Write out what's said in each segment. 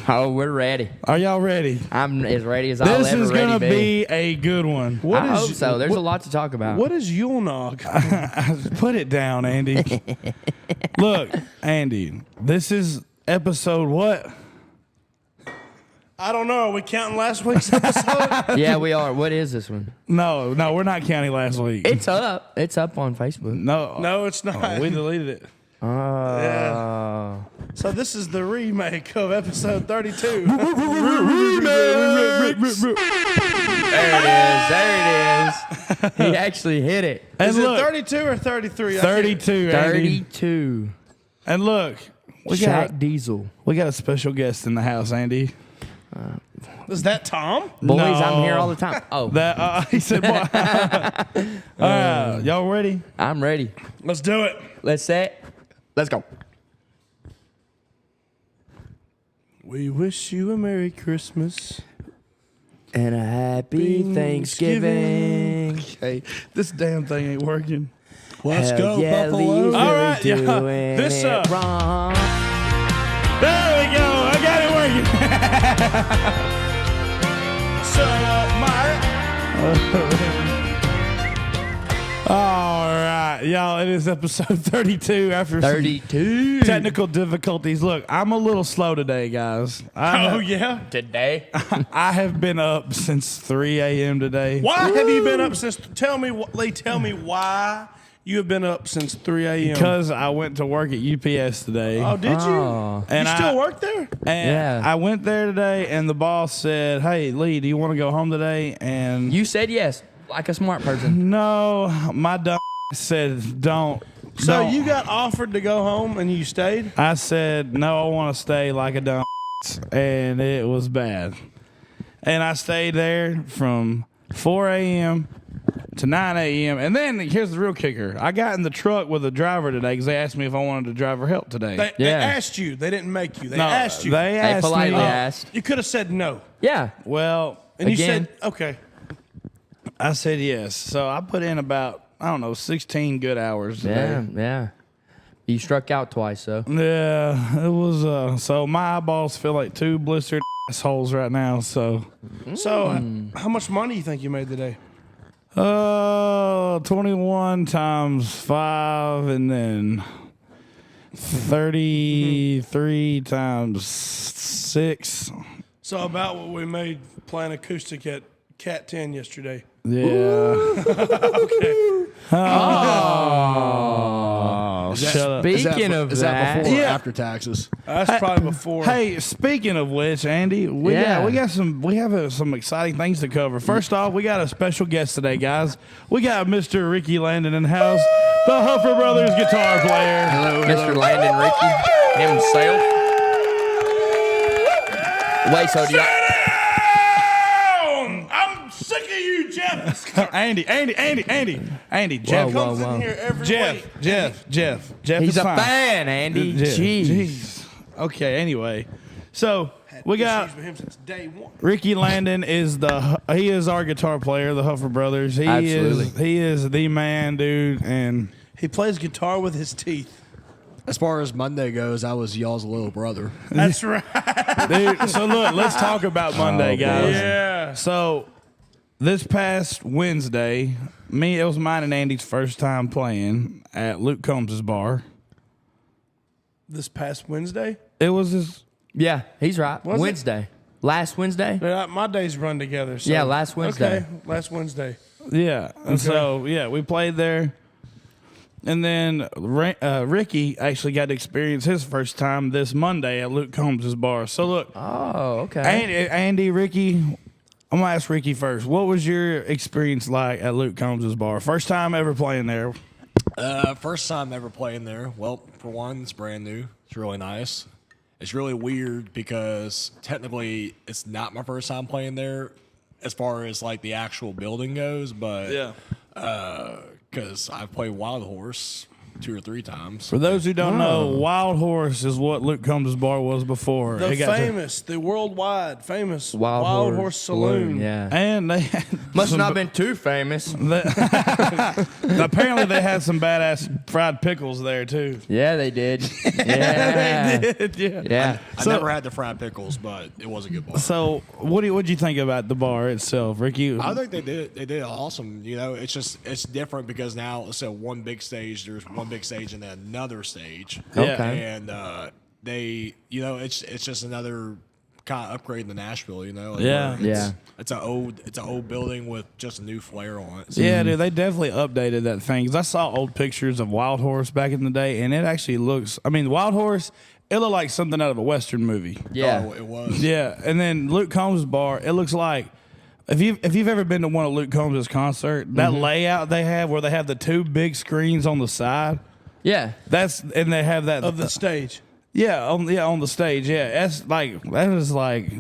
Oh, we're ready. Are y'all ready? I'm as ready as I'll This ever is ready gonna be. be a good one. I hope so. There's a lot to talk about. What is Yule Nog? Put it down, Andy. Look, Andy, this is episode what? I don't know. Are we counting last week's episode? Yeah, we are. What is this one? No, we're not counting last week. It's up. It's up on Facebook. No, it's not. We deleted it. Yeah. So this is the remake of episode 32. There it is. He actually hit it. And Is look, it 32 or 33? 32, Andy. 32. And look, we Shaq Diesel. got a special guest in the house, Andy. Is that Tom? Boys, No. I'm here all the time. Oh, That he said, "Boy." All right, y'all ready? I'm ready. Let's do it. Let's set. Let's go. We wish you a Merry Christmas. And a happy Thanksgiving. Okay, this damn thing ain't working. Let's Hell go, yeah, Buffalo. Lee's All really right, yeah. doing This, it wrong. There we go. I got it working. All right, y'all. It is episode 32 after some 32. technical difficulties. Look, I'm a little slow today, guys. Oh, yeah? Today. I have been up since 3 a.m. today. Why have you been up since... Tell me why you have been up since 3 a.m. Because I went to work at UPS today. Oh, did you? Oh. And you still I- work there? And Yeah. I went there today, and the boss said, "Hey, Lee, do you want to go home today?" And You said yes, like a smart person. no, my dumb said, "Don't." So don't." you got offered to go home and you stayed? I said, "No, I want to stay like a dumb," and it was bad. And I stayed there from 4 a.m. to 9 a.m. And then here's the real kicker: I got in the truck with a driver today because they asked me if I wanted to drive her help today. They Yeah. asked you. They didn't make you. They No, asked you. They They asked politely me. asked. You could have said no. Yeah. Well, And you Again. said, okay. I said yes. So I put in about, I don't know, 16 good hours today. Yeah. Yeah. You struck out twice, so. Yeah, it was. So my eyeballs feel like two blistered assholes right now. So, So how much money you think you made today? 21 times 5, and then 33 times 6. So about what we made playing acoustic at Cat 10 yesterday. Yeah. Okay. Oh, shut up. Speaking of Is that before or Yeah. after taxes? That's probably before. Hey, speaking of which, Andy, we have some exciting things to cover. First off, we got a special guest today, guys. We got Mr. Ricky Landon in the house, the Huffer Brothers guitar player. Hello, Mr. Landon Ricky himself. Wait, so do you... I'm sick of you, Jeff. Andy, Jeff, Whoa, Comes whoa. in here every Jeff, week. Jeff He's is a fine. fan, Andy. Jeez. Okay, anyway, so we got Issues with him since day one. Ricky Landon is our guitar player, the Huffer Brothers. Absolutely. He is the man, dude, and He plays guitar with his teeth. As far as Monday goes, I was y'all's little brother. That's right. dude. So look, let's talk about Monday, guys. Yeah. So this past Wednesday, it was mine and Andy's first time playing at Luke Combs' bar. This past Wednesday? It was his. Yeah, he's right. Was it? Wednesday. Last Wednesday? My days run together. So. Yeah, last Wednesday. Okay, last Wednesday. Yeah. And so, yeah, we played there. And then Ricky actually got to experience his first time this Monday at Luke Combs' bar. So, look, Oh, okay. Andy, Ricky, I'm going to ask Ricky first. What was your experience like at Luke Combs' bar? First time ever playing there. First time ever playing there. Well, for one, it's brand new. It's really nice. It's really weird because technically it's not my first time playing there as far as like the actual building goes, but because I've played Wild Horse 2 or 3 times. For those who don't know, Wild Horse is what Luke Combs' bar was before. The It got to- famous, the worldwide famous Wild Horse Saloon. Yeah. and they had Must some- not have been too famous. Apparently, they had some badass fried pickles there too. Yeah, they did. Yeah. They did, yeah. Yeah. I never had the fried pickles, but it was a good bar. So, what'd you think about the bar itself, Ricky? I think they did awesome. You know, it's different because now let's say one big stage, there's one big stage and then another stage. Okay. And they, you know, it's just another kind of upgrade in Nashville. You know, like Yeah. where Yeah. It's an old building with just a new flair on it. So Yeah, dude, they definitely updated that thing. 'Cause I saw old pictures of Wild Horse back in the day, and it actually looks. I mean, Wild Horse, it looked like something out of a Western movie. Yeah. Oh, it was. Yeah, and then Luke Combs' bar, it looks like if you've ever been to one of Luke Combs' concert, that layout they have where they have the 2 big screens on the side. Yeah. And they have that Of the stage. on the stage. Yeah, that is like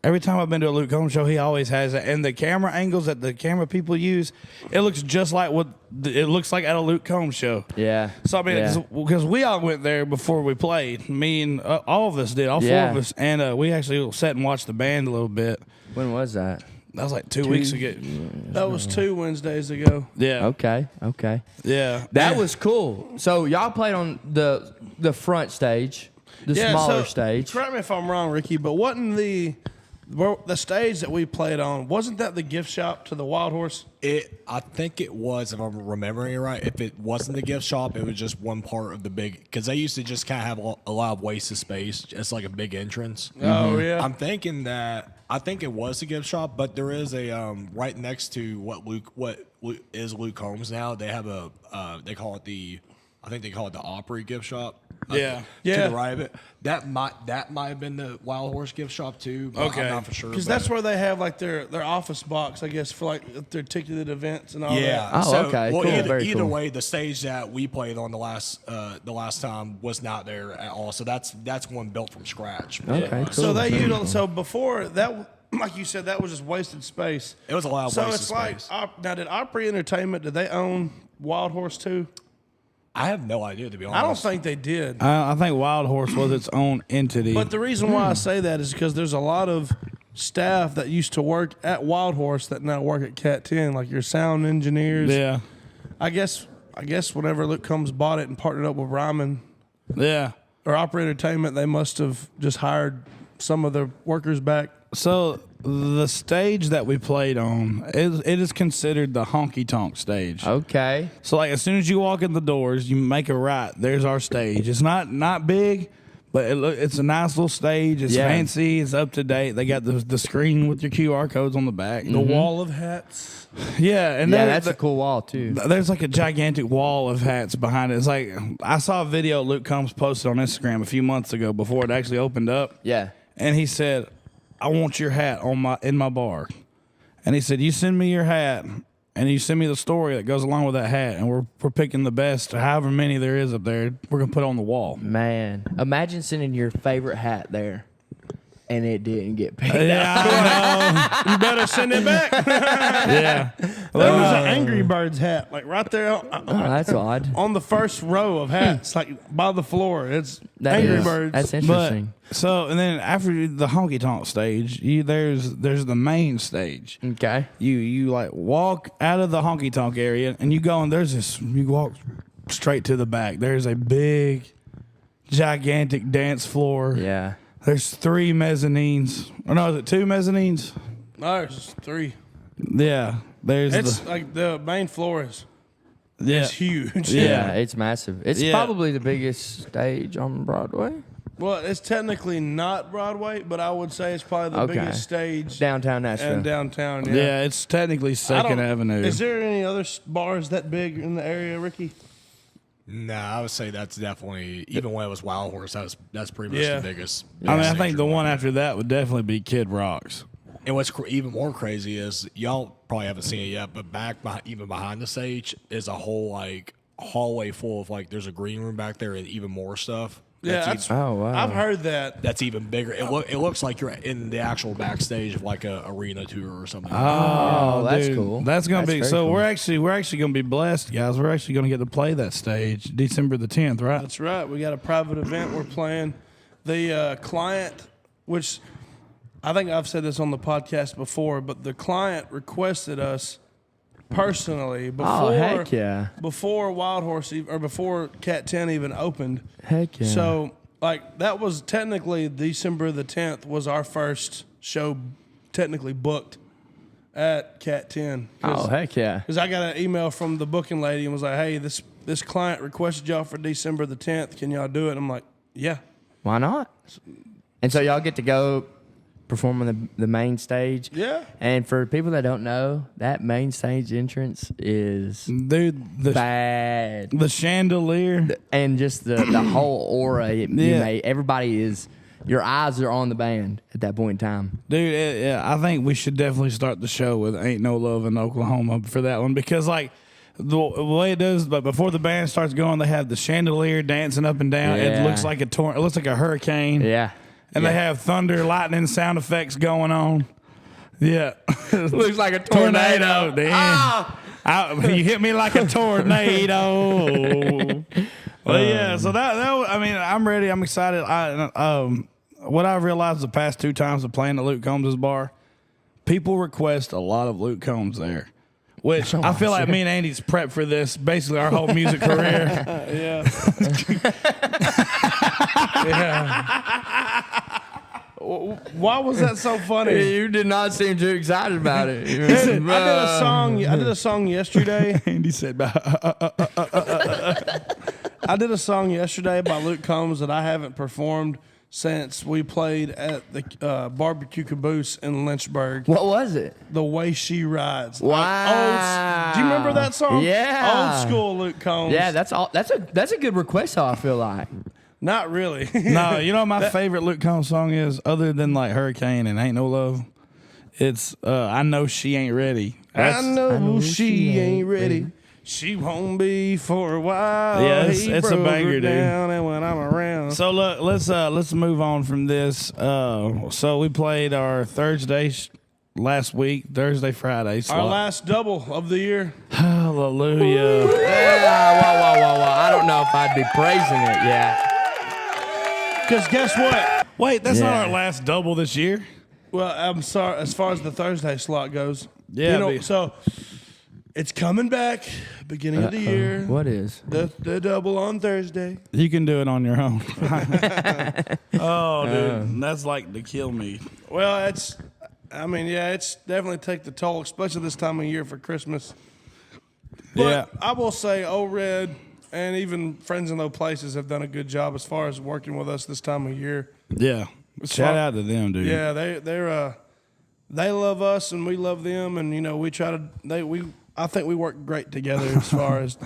every time I've been to a Luke Combs show, he always has it. And the camera angles that the camera people use, it looks just like what it looks like at a Luke Combs show. Yeah. So I mean, because we all went there before we played. Me and all of us did, all 4 of us, and we actually sat and watched the band a little bit. When was that? That was like 2 weeks ago. That was 2 Wednesdays ago. Yeah. Okay. Yeah. That was cool. So y'all played on the front stage, the smaller stage. Correct me if I'm wrong, Ricky, but wasn't the stage that we played on, wasn't that the gift shop to the Wild Horse? I think it was, if I'm remembering it right. If it wasn't the gift shop, it was just one part of the big, because they used to just kind of have a lot of wasted space. It's like a big entrance. Oh, yeah. I think it was the gift shop, but there is a right next to what is Luke Combs now. They have they call it the Opry gift shop. Yeah. Yeah. To the right of it. That might have been the Wild Horse gift shop too. But Okay. I'm not for sure. Because but- that's where they have like their office box, I guess, for like their ticketed events and all Yeah. that. Oh, okay. Well, Cool. either, Very either cool. way, the stage that we played on the last time was not there at all. So that's one built from scratch. Okay. Cool. So so before that, like you said, that was just wasted space. It was a lot of So wasted it's like space. now, did Opry Entertainment, did they own Wild Horse too? I have no idea, to be honest. I don't think they did. I think Wild Horse was its own entity. But the reason why I say that is because there's a lot of staff that used to work at Wild Horse that now work at Cat 10, like your sound engineers. yeah. I guess whenever Luke Combs bought it and partnered up with Ryman Yeah. or Opry Entertainment, they must have just hired some of the workers back. So the stage that we played on, it is considered the honky tonk stage. Okay. So like as soon as you walk in the doors, you make a right. There's our stage. It's not big, but it's a nice little stage. It's Yeah. fancy. It's up to date. They got the screen with your QR codes on the back. The wall of hats. Yeah, and Yeah, there- that's a cool wall too. there's like a gigantic wall of hats behind it. It's like I saw a video Luke Combs posted on Instagram a few months ago before it actually opened up. Yeah. And he said, I want your hat in my bar. And he said, you send me your hat and you send me the story that goes along with that hat, and we're picking the best, however many there is up there, we're gonna put on the wall. Man, imagine sending your favorite hat there, and it didn't get picked up. Yeah, You better send it back. yeah. There was an Angry Birds hat, like right there Oh, that's odd. on the first row of hats, like by the floor. It's That Angry is- Birds. That's But interesting. so, and then after the honky tonk stage, there's the main stage. Okay. You like walk out of the honky tonk area and you go, and you walk straight to the back. There's a big, gigantic dance floor. Yeah. There's 3 mezzanines. Or no, is it 2 mezzanines? No, it's 3. Yeah. There's It's like the main floor is yeah. it's huge. Yeah, it's massive. It's Yeah. probably the biggest stage on Broadway. Well, it's technically not Broadway, but I would say it's probably the Okay. biggest stage Downtown Nashville. and downtown. Yeah. Yeah. It's technically I Second don't- Avenue. Is there any other bars that big in the area, Ricky? Nah, I would say that's definitely, even when it was Wild Horse, that's pretty much Yeah. the biggest. I mean, I stage think the you're one going after that would definitely be Kid Rock's. And what's even more crazy is y'all probably haven't seen it yet, but even behind the stage is a whole like hallway full of like there's a green room back there and even more stuff. Yeah, Oh, wow. I've heard that. That's even bigger. It looks like you're in the actual backstage of like a arena tour or something. Oh, that's dude, cool. That's gonna be very so. cool. We're actually gonna be blessed, guys. We're actually gonna get to play that stage December the 10th, right? That's right. We got a private event we're playing. The client, which I think I've said this on the podcast before, but the client requested us personally before heck yeah. before Wild Horse or before Cat 10 even opened. Heck yeah. So like that was technically December the 10th was our first show technically booked at Cat 10. Oh, heck yeah. Because I got an email from the booking lady and was like, hey, this client requested y'all for December the 10th. Can y'all do it? I'm like, yeah. Why not? And so y'all get to go perform on the main stage. Yeah. And for people that don't know, that main stage entrance is Dude, bad. the chandelier. And just the whole aura you Yeah. made. Everybody is, your eyes are on the band at that point in time. Dude, yeah, I think we should definitely start the show with "Ain't No Love in Oklahoma" for that one because, like, the way it does. But before the band starts going, they have the chandelier dancing up and down. It Yeah. looks like it looks like a hurricane. Yeah. And they have thunder, lightning, sound effects going on. Yeah, Looks like a tornado. Damn. Ah! You hit me like a tornado. But yeah, so that I mean, I'm ready. I'm excited. What I've realized the past 2 times of playing at Luke Combs' bar, people request a lot of Luke Combs there, which I feel like me and Andy's prepped for this basically our whole music career. Yeah. Yeah. Why was that so funny? You did not seem too excited about it. I did a song yesterday. Andy said, I did a song yesterday by Luke Combs that I haven't performed since we played at the barbecue caboose in Lynchburg. What was it? The Way She Rides. Wow. Do you remember that song? Yeah. Old school Luke Combs. Yeah, that's all. That's a good request. How I feel like. Not really. no, you know what my favorite Luke Combs song is, other than like Hurricane and Ain't No Love? It's I Know She Ain't Ready. I know she ain't ready. She won't be for a while. Yeah, He it's a broke banger, her dude. down, and when I'm around. So look, let's move on from this. So we played our Thursday last week, Thursday, Friday slot. Our last double of the year. Hallelujah. Yeah, whoa. I don't know if I'd be praising it yet. Because guess what? Wait, that's not Yeah. our last double this year. Well, I'm sorry. As far as the Thursday slot goes, Yeah, but- so it's coming back beginning of the year. What is? The double on Thursday. You can do it on your own. Oh, dude, that's like to kill me. Well, it's definitely take the toll, especially this time of year for Christmas. But Yeah. I will say, O-Red and even Friends in Low Places have done a good job as far as working with us this time of year. Yeah. Shout out to them, dude. Yeah, they love us and we love them, and we try to I think we work great together as far as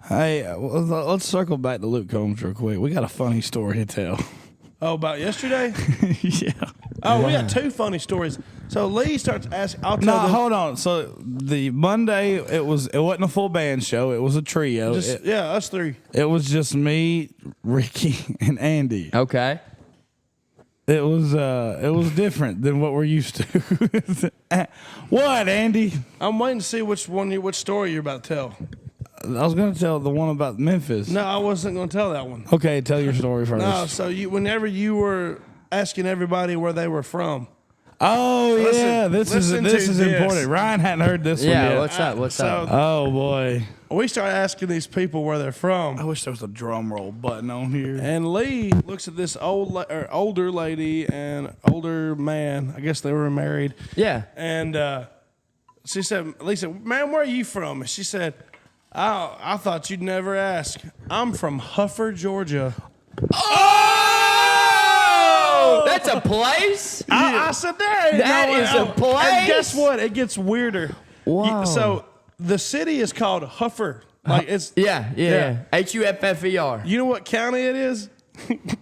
Hey, let's circle back to Luke Combs real quick. We got a funny story to tell. Oh, about yesterday? Yeah. Oh, we got 2 funny stories. So Lee starts asking. I'll No, tell them. hold on. So the Monday, it wasn't a full band show. It was a trio. Us 3. It was just me, Ricky, and Andy. Okay. It was different than what we're used to. What, Andy? I'm waiting to see which story you're about to tell. I was going to tell the one about Memphis. No, I wasn't going to tell that one. Okay, tell your story first. No, so whenever you were asking everybody where they were from. Oh yeah, this is listen to this. important. Ryan hadn't heard this one Yeah. yet. What's up? What's up? Oh boy, We started asking these people where they're from. I wish there was a drum roll button on here. And Lee looks at this older lady and older man. I guess they were married. Yeah. And Lee said, "Man, where are you from?" And she said, I thought you'd never ask. I'm from Huffer, Georgia. Oh, that's a place. I said, there. That is a place? And guess what? It gets weirder. Wow. So the city is called Huffer. Like it's Yeah. HUFFER. You know what county it is?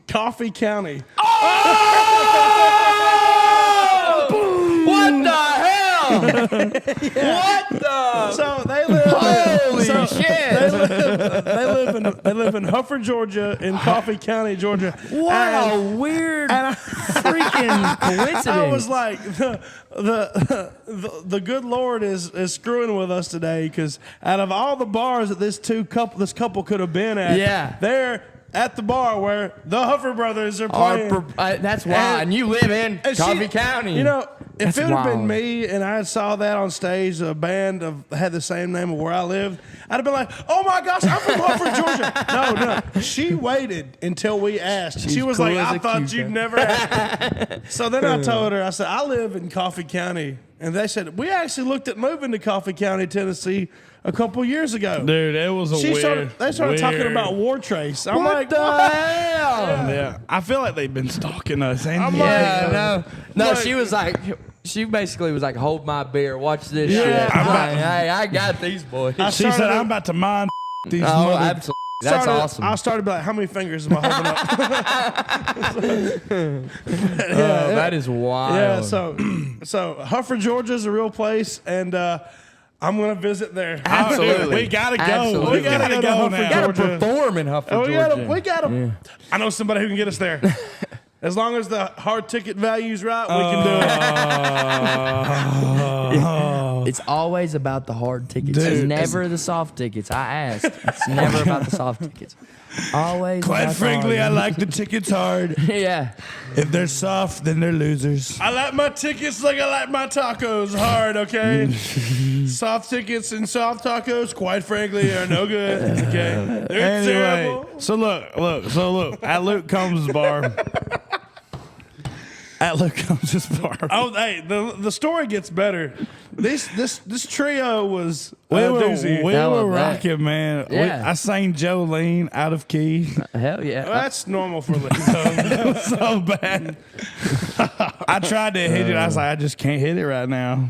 Coffee County. What the hell? What the? So they live. Holy shit! They live in Huffer, Georgia, in Coffee County, Georgia. What a weird freaking coincidence. I was like, the good Lord is screwing with us today, because out of all the bars that this couple could have been at, they're at the bar where the Huffer brothers are playing. That's why. And you live in Coffee County. You know, if That's it would have been wild. me and I saw that on stage, a band had the same name of where I lived, I'd have been like, oh my gosh, I'm from Huffer, Georgia. No. She waited until we asked. She was cool like, as I a thought cucumber. you'd never ask. So then I told her, I said, I live in Coffee County. And they said, we actually looked at moving to Coffee County, Tennessee a couple years ago. Dude, it was They started talking about War Trace. I'm like, the hell? Yeah, I feel like they've been stalking us. Ain't I'm they? Yeah, no. Like- She was like, she basically was like, hold my beer, watch this Yeah, shit. I'm Like, hey, I got these boys. I She said, started- I'm about to mind these Oh, mother. absolutely. That's awesome. I started to be like, how many fingers am I holding up? That is wild. Yeah, so Huffer, Georgia is a real place, and I'm gonna visit there. Absolutely. We gotta go. Absolutely. We gotta We go gotta now. We gotta Georgia. perform in Hufford, Oh, Georgia. we gotta. I know somebody who can get us there. As long as the hard ticket value's right, we can do it. It's always about the hard tickets. Dude, It's never the soft tickets. I asked. It's never about the soft tickets. Always. Quite about the frankly, I hard. like the tickets hard. Yeah. If they're soft, then they're losers. I like my tickets like I like my tacos hard. Okay, soft tickets and soft tacos, quite frankly, are no good. Okay, they're Anyway, terrible. so look, at Luke Combs' bar. At Luke Combs' bar. Oh, hey, the story gets better. This trio was We a were doozy. Hell, that- rocking, man. Yeah. I sang Jolene out of key. Hell yeah. That's normal for Lizzo. It was so bad. I tried to hit it. I was like, I just can't hit it right now.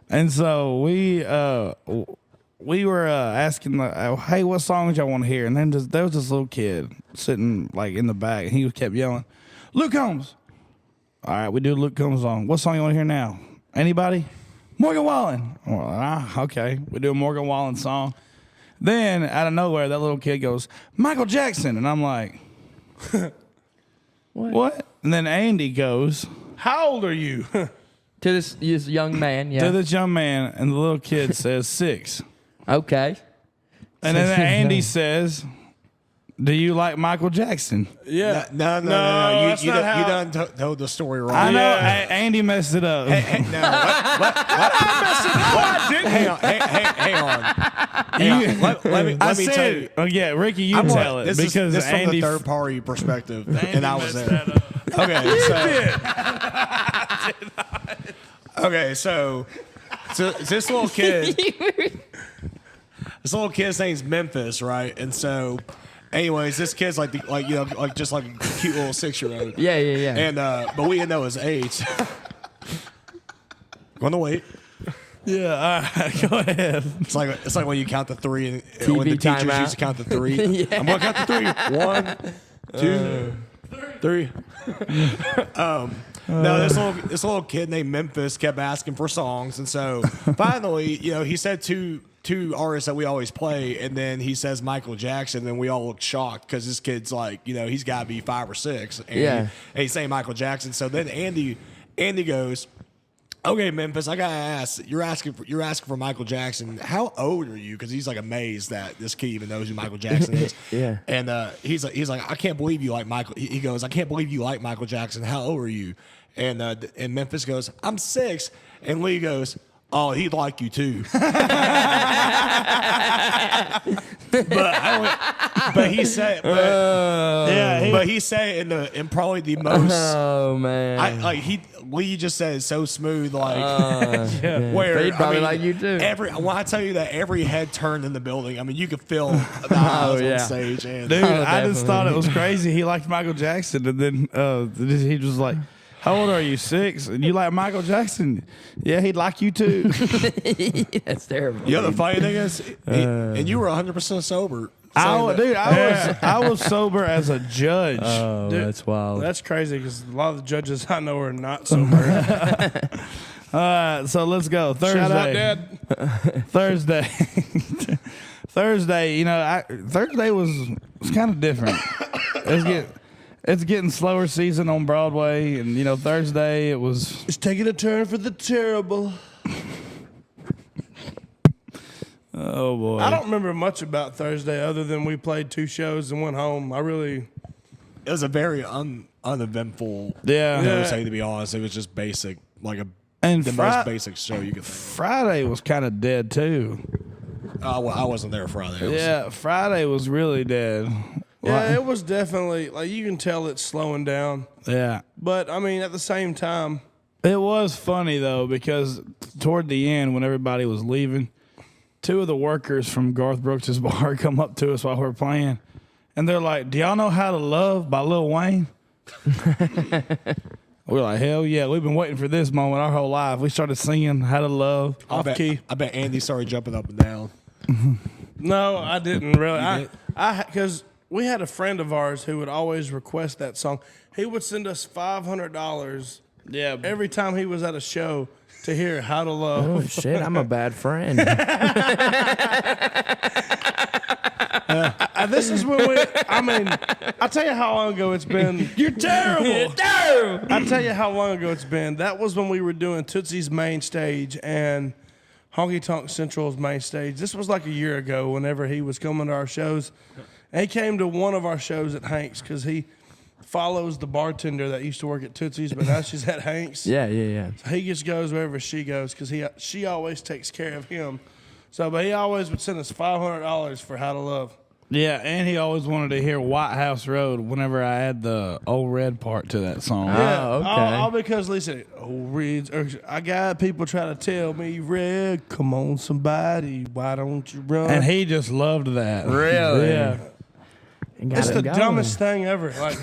And so we were asking, hey, what songs y'all want to hear? And then there was this little kid sitting like in the back, and he kept yelling, Luke Combs. All right, we do Luke Combs song. What song you want to hear now? Anybody? Morgan Wallen. Well, okay, we do a Morgan Wallen song. Then out of nowhere, that little kid goes, Michael Jackson, and I'm like, what? And then Andy goes How old are you? To this young man, yeah. to this young man, and the little kid says 6. Okay. And then Andy says, do you like Michael Jackson? Yeah. No. that's You not how- done told the story wrong. I know Yeah. Andy messed it up. No, hang on. Let me I tell said, you. oh yeah, Ricky, you tell it This because is from Andy the third party perspective, Andy and I was messed there. that up. Okay, so this little kid, his name's Memphis, right? And so, anyways, this kid's like just like a cute little 6-year-old. Yeah. And but we didn't know his age. Gonna wait. Yeah, all right, go ahead. It's like when you count to 3 and TV when the teachers timeout. used to count to 3. Yeah. I'm gonna count to 3. 1, 2, 3. No, this little kid named Memphis kept asking for songs, and so finally, he said two artists that we always play, and then he says Michael Jackson, and we all look shocked because this kid's like, he's got to be 5 or 6, and, Yeah. and he's saying Michael Jackson. So then Andy goes, okay, Memphis, I gotta ask. You're asking for Michael Jackson. How old are you? Because he's like amazed that this kid even knows who Michael Jackson is. Yeah. And he's like, I can't believe you like Michael. He goes, I can't believe you like Michael Jackson. How old are you? And Memphis goes, I'm 6. And Lee goes, oh, he'd like you too. But he said, but he said in probably the most. Oh man. Lee just said it so smooth, where He'd probably like you too. When I tell you that every head turned in the building, I mean you could feel the eyes yeah. on stage. And Dude, Oh, I just thought it was definitely. crazy. He liked Michael Jackson, and then he was like, how old are you? 6? And you like Michael Jackson? Yeah, he'd like you too. That's terrible. the funny thing is, and you were 100% sober. I was sober as a judge. Oh, Dude, that's wild. That's crazy because a lot of the judges I know are not sober. So let's go. Thursday. Shout out, Dad. Thursday. Thursday, Thursday was It's kind of different. It's getting slower season on Broadway, and Thursday it was. It's taking a turn for the terrible. Oh boy! I don't remember much about Thursday other than we played 2 shows and went home. It was a very uneventful. Yeah. Thursday, to be honest, it was just basic, like the most basic show you could think. Friday was kind of dead too. Well, I wasn't there Friday. Yeah, Friday was really dead. Yeah, it was definitely like you can tell it's slowing down. Yeah. But I mean, at the same time, It was funny though because toward the end, when everybody was leaving, 2 of the workers from Garth Brooks' bar come up to us while we're playing, and they're like, "Do y'all know How to Love by Lil Wayne?" We're like, "Hell yeah, we've been waiting for this moment our whole life." We started singing How to Love off key. I bet Andy started jumping up and down. no, I didn't really. Because we had a friend of ours who would always request that song. He would send us $500 every time he was at a show to hear How to Love. Oh shit, I'm a bad friend. This is when I'll tell you how long ago it's been. You're terrible. I'll tell you how long ago it's been. That was when we were doing Tootsie's main stage and Honky Tonk Central's main stage. This was like a year ago whenever he was coming to our shows. And he came to one of our shows at Hank's because he follows the bartender that used to work at Tootsie's, but now she's at Hank's. Yeah. So he just goes wherever she goes because she always takes care of him. So, but he always would send us $500 for How to Love. Yeah, and he always wanted to hear White House Road whenever I add the Old Red part to that song. Yeah, okay. all because Lisa, I got people trying to tell me, Red, come on, somebody, why don't you run? And he just loved that. Really? Yeah. It's the dumbest thing ever. Like,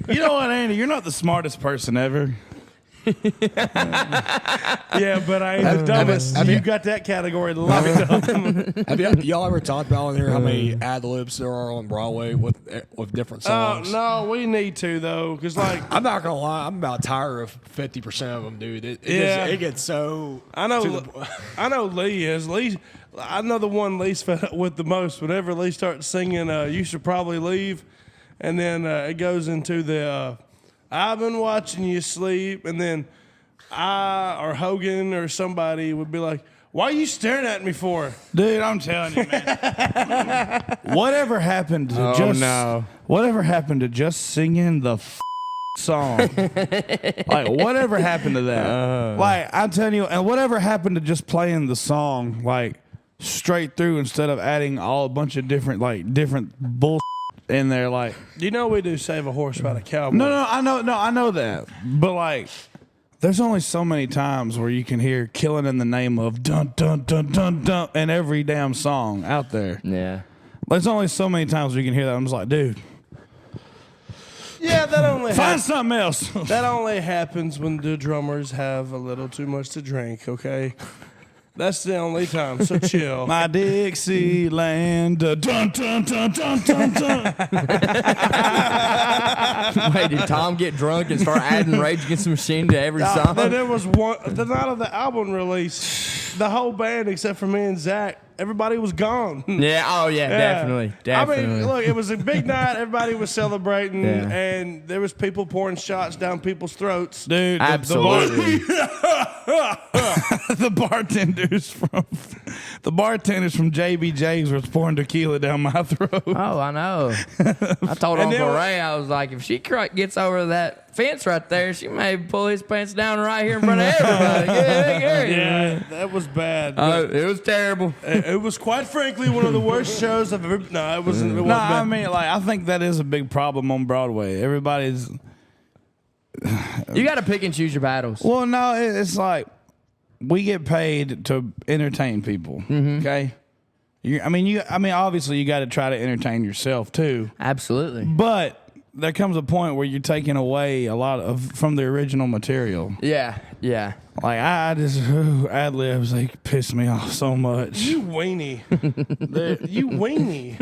You know what, Andy? You're not the smartest person ever. yeah, but I ain't the dumbest. You got that category locked up. Have y'all ever talked about on here how many ad libs there are on Broadway with different songs? No, we need to though, because like I'm not gonna lie, I'm about tired of 50% of them, dude. It gets so. I know Lee is. I know the one Lee's fed up with the most. Whenever Lee starts singing, "You Should Probably Leave," and then it goes into the "I've been watching you sleep," and then I or Hogan or somebody would be like, "Why are you staring at me for?" Dude, I'm telling you, man. Whatever happened to Whatever happened to just singing the song? Like, whatever happened to that? Like, I'm telling you, and whatever happened to just playing the song like straight through instead of adding a bunch of different bull in there? Like, You know we do save a horse by the cowboy. I know that, but like, there's only so many times where you can hear "Killing in the Name of" dun dun dun dun dun in every damn song out there. Yeah. There's only so many times where you can hear that. I'm just like, dude, Yeah, that only find something else. that only happens when the drummers have a little too much to drink. Okay, that's the only time. So chill. My Dixieland, dun dun dun dun dun dun. Wait, did Tom get drunk and start adding Rage Against the Machine to every song? Then there was the night of the album release. The whole band, except for me and Zach, everybody was gone. Yeah. Oh yeah. Definitely. I mean, look, it was a big night. Everybody was celebrating, Yeah. and there was people pouring shots down people's throats. Dude, Absolutely. the bartenders from JBJ's was pouring tequila down my throat. Oh, I know. I told And Uncle then- Ray, I was like, if she gets over that fence right there, she may pull his pants down right here in front of everybody. Yeah, that was bad. It was terrible. It was quite frankly one of the worst shows I've ever. No, it wasn't. It wasn't No, bad. I mean, like, I think that is a big problem on Broadway. Everybody's. You got to pick and choose your battles. Well, no, it's like we get paid to entertain people. Okay. I mean, obviously, you got to try to entertain yourself too. Absolutely. But there comes a point where you're taking away a lot from the original material. Yeah. Yeah. Like, I just ad libs, they piss me off so much. You weenie. You weenie.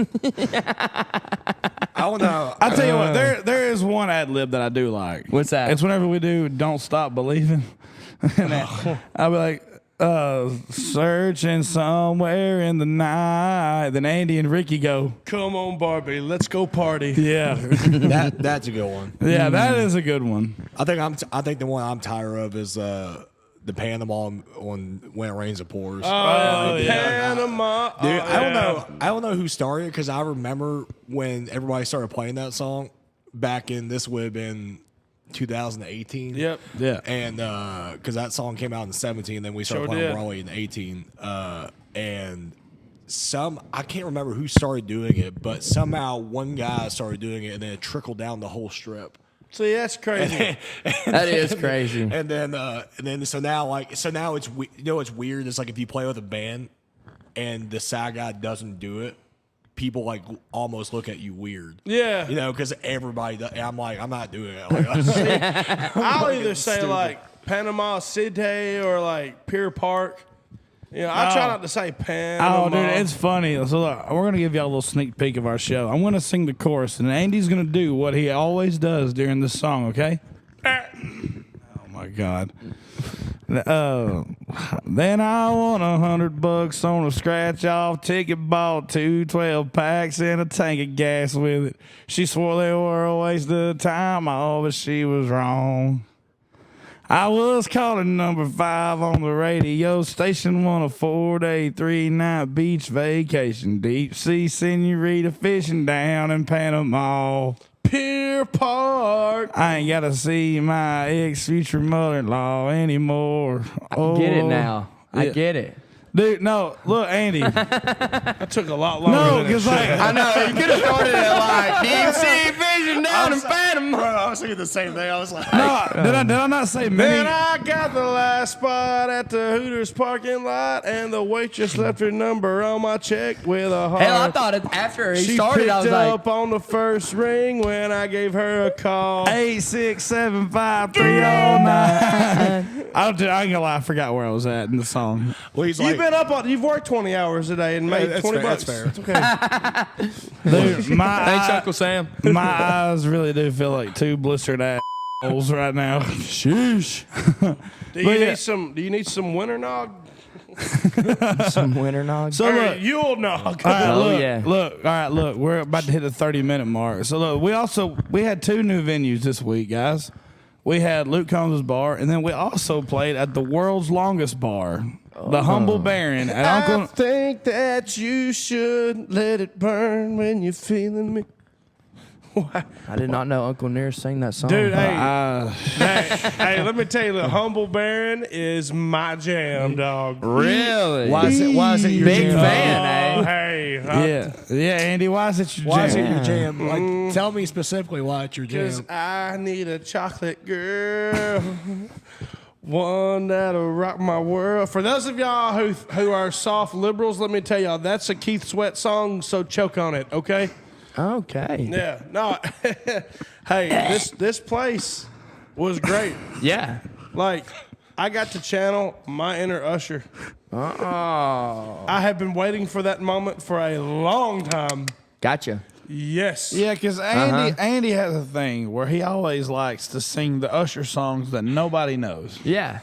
I don't know. I tell you what, there is one ad lib that I do like. What's that? It's whenever we do "Don't Stop Believing," and I'll be like, Searching somewhere in the night. Then Andy and Ricky go, Come on, Barbie, let's go party. yeah. That's a good one. Yeah, that is a good one. I think the one I'm tired of is the Panama on When It Rains It Pours. Oh, Panama. Dude, I don't know who started it because I remember when everybody started playing that song back in, this would have been 2018. Yep. Yeah. And because that song came out in 17, then we started playing Broadway in 18. And I can't remember who started doing it, but somehow one guy started doing it, and then it trickled down the whole strip. See, that's crazy. That is crazy. And then so now it's it's weird. It's like if you play with a band and the side guy doesn't do it, people like almost look at you weird. Yeah. Because everybody does, I'm like, I'm not doing it. Like, I'll either say like Panama City or like Pier Park. I try not to say Panama. Oh, dude, it's funny. So look, we're gonna give y'all a little sneak peek of our show. I'm gonna sing the chorus, and Andy's gonna do what he always does during this song. Okay? Oh my God. Then I won $100 on a scratch-off ticket, bought 2 12-packs and a tank of gas with it. She swore they were a waste of time, but she was wrong. I was calling number 5 on the radio station, on a 4-day, 3-night beach vacation. Deep sea senorita fishing down in Panama. Pier Park. I ain't got to see my ex-future mother-in-law anymore. I get it now. I get it. Dude, no, look, Andy. That took a lot longer. No, than it because should. like I know. You could have started it like deep sea vision down in Panama. bro, I was thinking the same thing. I was like, no, did I not say many? Then I got the last spot at the Hooters parking lot, and the waitress left her number on my check with a heart. Hell, I thought after he she started, I picked was like, up on the first ring when I gave her a call. 8675309. I ain't gonna lie, I forgot where I was at in the song. well, he's You've like, been up on. You've worked 20 hours a day and made that's 20 fair, bucks. that's fair. It's okay. Dude, thanks, Uncle Sam. my eyes really do feel like 2 blistered assholes right now. Sheesh. Do you need some winter nog? Some winter nog. So Or look, Yule nog. all right, Oh, look, yeah. look, we're about to hit the 30-minute mark. So look, we had 2 new venues this week, guys. We had Luke Combs' bar, and then we also played at the world's longest bar, the Humble Baron at I Uncle. think that you should let it burn when you're feeling me. I did not know Uncle Near sang that song. Dude, hey, let me tell you, the Humble Baron is my jam, dog. Really? why is it your Big jam? fan, Oh, eh? hey. Yeah, Andy, why is it your Why is jam? it your jam? Like, tell me specifically why it's your Because jam. I need a chocolate girl. One that'll rock my world. For those of y'all who are soft liberals, let me tell y'all, that's a Keith Sweat song, so choke on it, okay? Okay. Yeah. No. Hey, this place was great. Yeah. Like, I got to channel my inner Usher. Oh. I have been waiting for that moment for a long time. Gotcha. Yes. Yeah, because Andy has a thing where he always likes to sing the Usher songs that nobody knows. Yeah.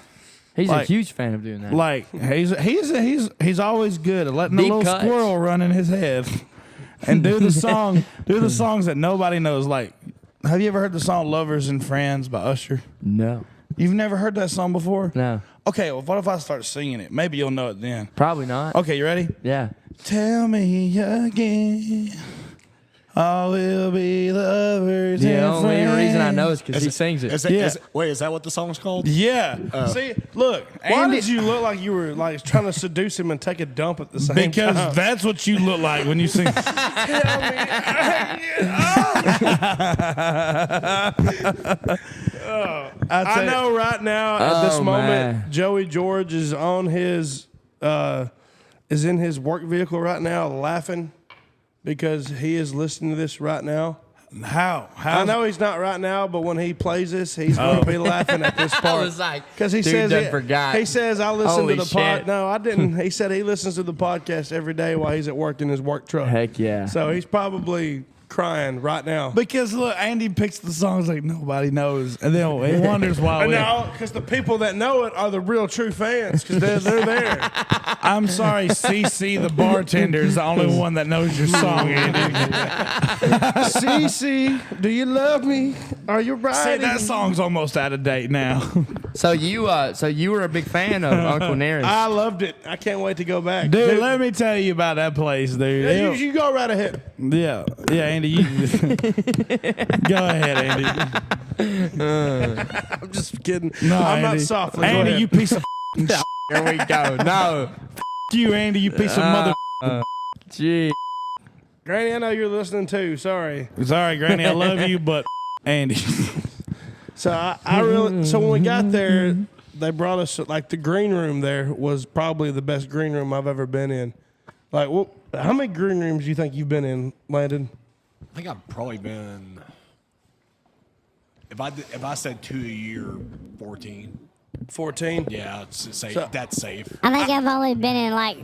He's a Like- huge fan of doing that. Like he's always good at letting the Deep little cuts. squirrel run in his head and do the songs that nobody knows. Like, have you ever heard the song "Lovers and Friends" by Usher? No. You've never heard that song before? No. Okay, well, what if I start singing it? Maybe you'll know it then. Probably not. Okay, you ready? Yeah. Tell me again. I will be lovers The and only friends. reason I know is because he sings it. Yeah. Is that what the song's called? Yeah. See, look, why did you look like you were like trying to seduce him and take a dump at the same time? Because that's what you look like when you sing. I know right now at this Oh, moment, man. Joey George is on his is in his work vehicle right now laughing because he is listening to this right now. How? I know he's not right now, but when he plays this, he's going to be laughing at this part. was like, because he dude says done forgot. He says I listen Holy to the pod. shit. No, I didn't. He said he listens to the podcast every day while he's at work in his work truck. Heck yeah. So he's probably crying right now? Because look, Andy picks the songs like nobody knows, and then he wonders why. No, because the people that know it are the real true fans, because they're there. I'm sorry, CC the bartender is the only one that knows your song, Andy. CC, do you love me? Are you See, riding? that song's almost out of date now. So you were a big fan of Uncle Nearest. I loved it. I can't wait to go back. Dude, let me tell you about that place, dude. Yeah, you go right ahead. Yeah, Andy, you go ahead, Andy. I'm just kidding. No, I'm not Andy. soft. Go Andy, ahead. you piece of Here we go. No. you, Andy, you piece of mother. Gee. Granny, I know you're listening too. Sorry. Sorry, Granny, I love you, but Andy. So I really. So when we got there, they brought us like the green room. There was probably the best green room I've ever been in. Like, well, how many green rooms do you think you've been in, Landon? I think I've probably been. If I said 2 a year, 14. 14. Yeah, it's safe. So- That's safe. I think I've only been in like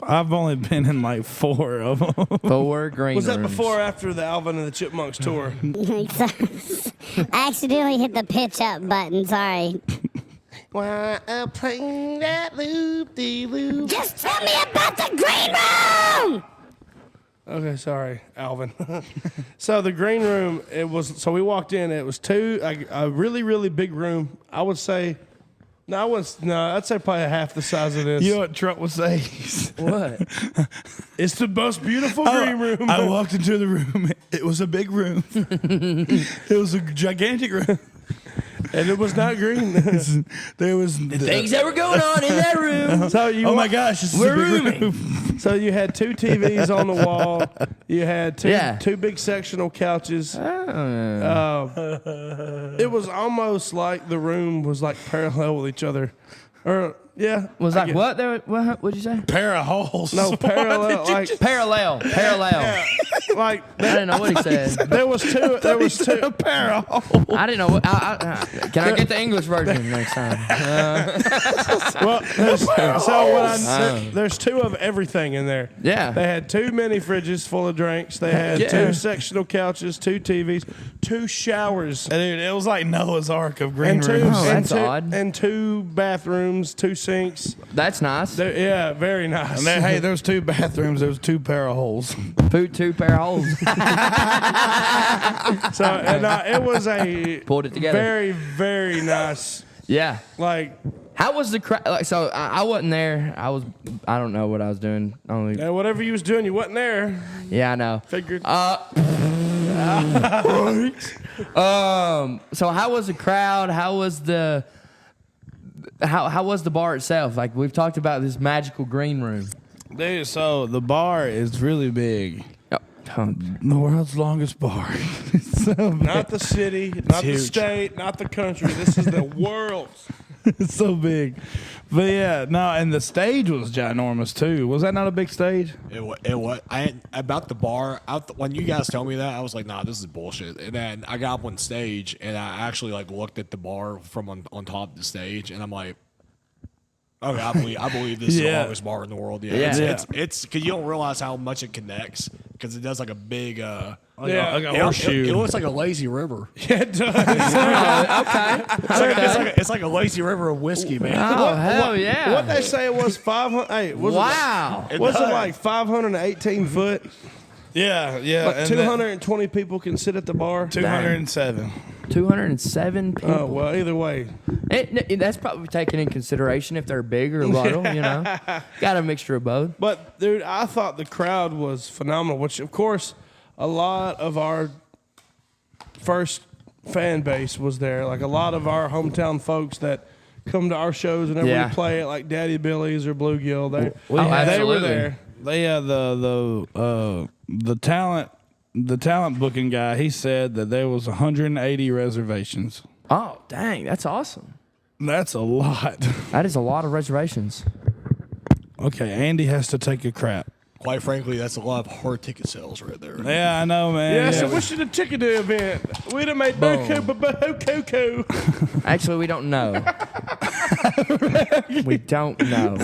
I've only been in like 4 of them. 4 green Was that rooms. before or after the Alvin and the Chipmunks tour? I accidentally hit the pitch up button. Sorry. Why playing that loop-de-loop? Just tell me about the green room. Okay, sorry, Alvin. So the green room, it was. So we walked in. It was a really, really big room. I would say, I'd say probably half the size of this. You know what Trump would say? What? It's the most beautiful green room. I walked into the room. It was a big room. It was a gigantic room. And it was not green. There was Things that were going on in that room. So you Oh my gosh, this is a We're big rooming. room. So you had 2 TVs on the wall. You had two Yeah. two big sectional couches. It was almost like the room was like parallel with each other. Or yeah, Was I like guess- what? There, what? What'd you say? Pair of holes. No, parallel. Like Parallel. like I didn't know what he said. there was two. There was two. a pair of holes. I didn't know what. Can I get the English version next time? Well, there's 2 of everything in there. Yeah. They had 2 mini fridges full of drinks. They had Yeah. 2 sectional couches, 2 TVs, 2 showers, Dude, it was like Noah's Ark of green and 2 rooms. Oh, and that's two, odd. and 2 bathrooms, 2 sinks. That's nice. Yeah, very nice. And hey, there's 2 bathrooms. There's 2 pair of holes. Put 2 pair of holes. So it was a Pulled it together. very, very nice. Yeah. Like, How was the crowd? Like, so I wasn't there. I don't know what I was doing. Only. whatever you was doing, you wasn't there. Yeah, I know. Figured. So how was the crowd? How was the bar itself? Like we've talked about this magical green room. Dude, so the bar is really big. Oh, The world's longest bar. It's so big. Not the city, not the huge. state, not the country. This is the world. It's so big. But yeah, no, and the stage was ginormous too. Was that not a big stage? It was. About the bar. When you guys told me that, I was like, "Nah, this is bullshit." And then I got up on stage, and I actually like looked at the bar from on top of the stage, and I'm like, "Okay, I believe this is the Yeah. longest bar in the world." Yeah, Yeah. it's because you don't realize how much it connects because it does like a big. Like a It horseshoe. looks like a lazy river. Yeah, it does. okay. It's like a lazy river of whiskey, man. Oh hell yeah! What they say it was 500. Hey, Wow. Was it like 518 foot? Yeah, yeah. Like and 220 people can sit at the bar. then 207. 207 people. Oh well, either way. That's probably taken in consideration if they're big or little. You know, got a mixture of both. But dude, I thought the crowd was phenomenal. Which of course, a lot of our first fan base was there. Like a lot of our hometown folks that come to our shows whenever Yeah. we play it, like Daddy Billy's or Bluegill. They Oh, they were absolutely. there. They the talent booking guy. He said that there was 180 reservations. Oh dang, that's awesome. That's a lot. That is a lot of reservations. Okay, Andy has to take a crap. Quite frankly, that's a lot of hard ticket sales right there. Yeah, I know, man. Yeah, so we should have ticketed the event. We'd have made buku. Actually, we don't know. We don't know.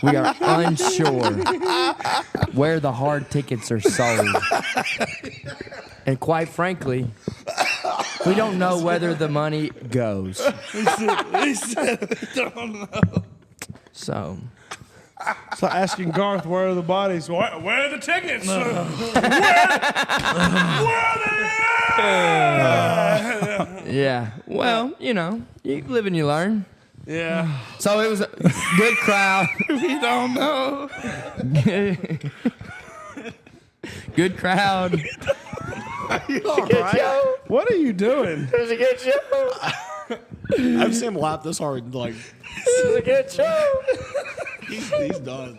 We are unsure where the hard tickets are sold. And quite frankly, we don't know whether the money goes. He said we don't know. So, So asking Garth, where are the bodies? Where are the tickets? yeah. Well, you know, you live and you learn. Yeah. So it was a good crowd. We don't know. Good crowd. What are you doing? It was a good show. I've seen him laugh this hard. Like, It was a good show. he's done.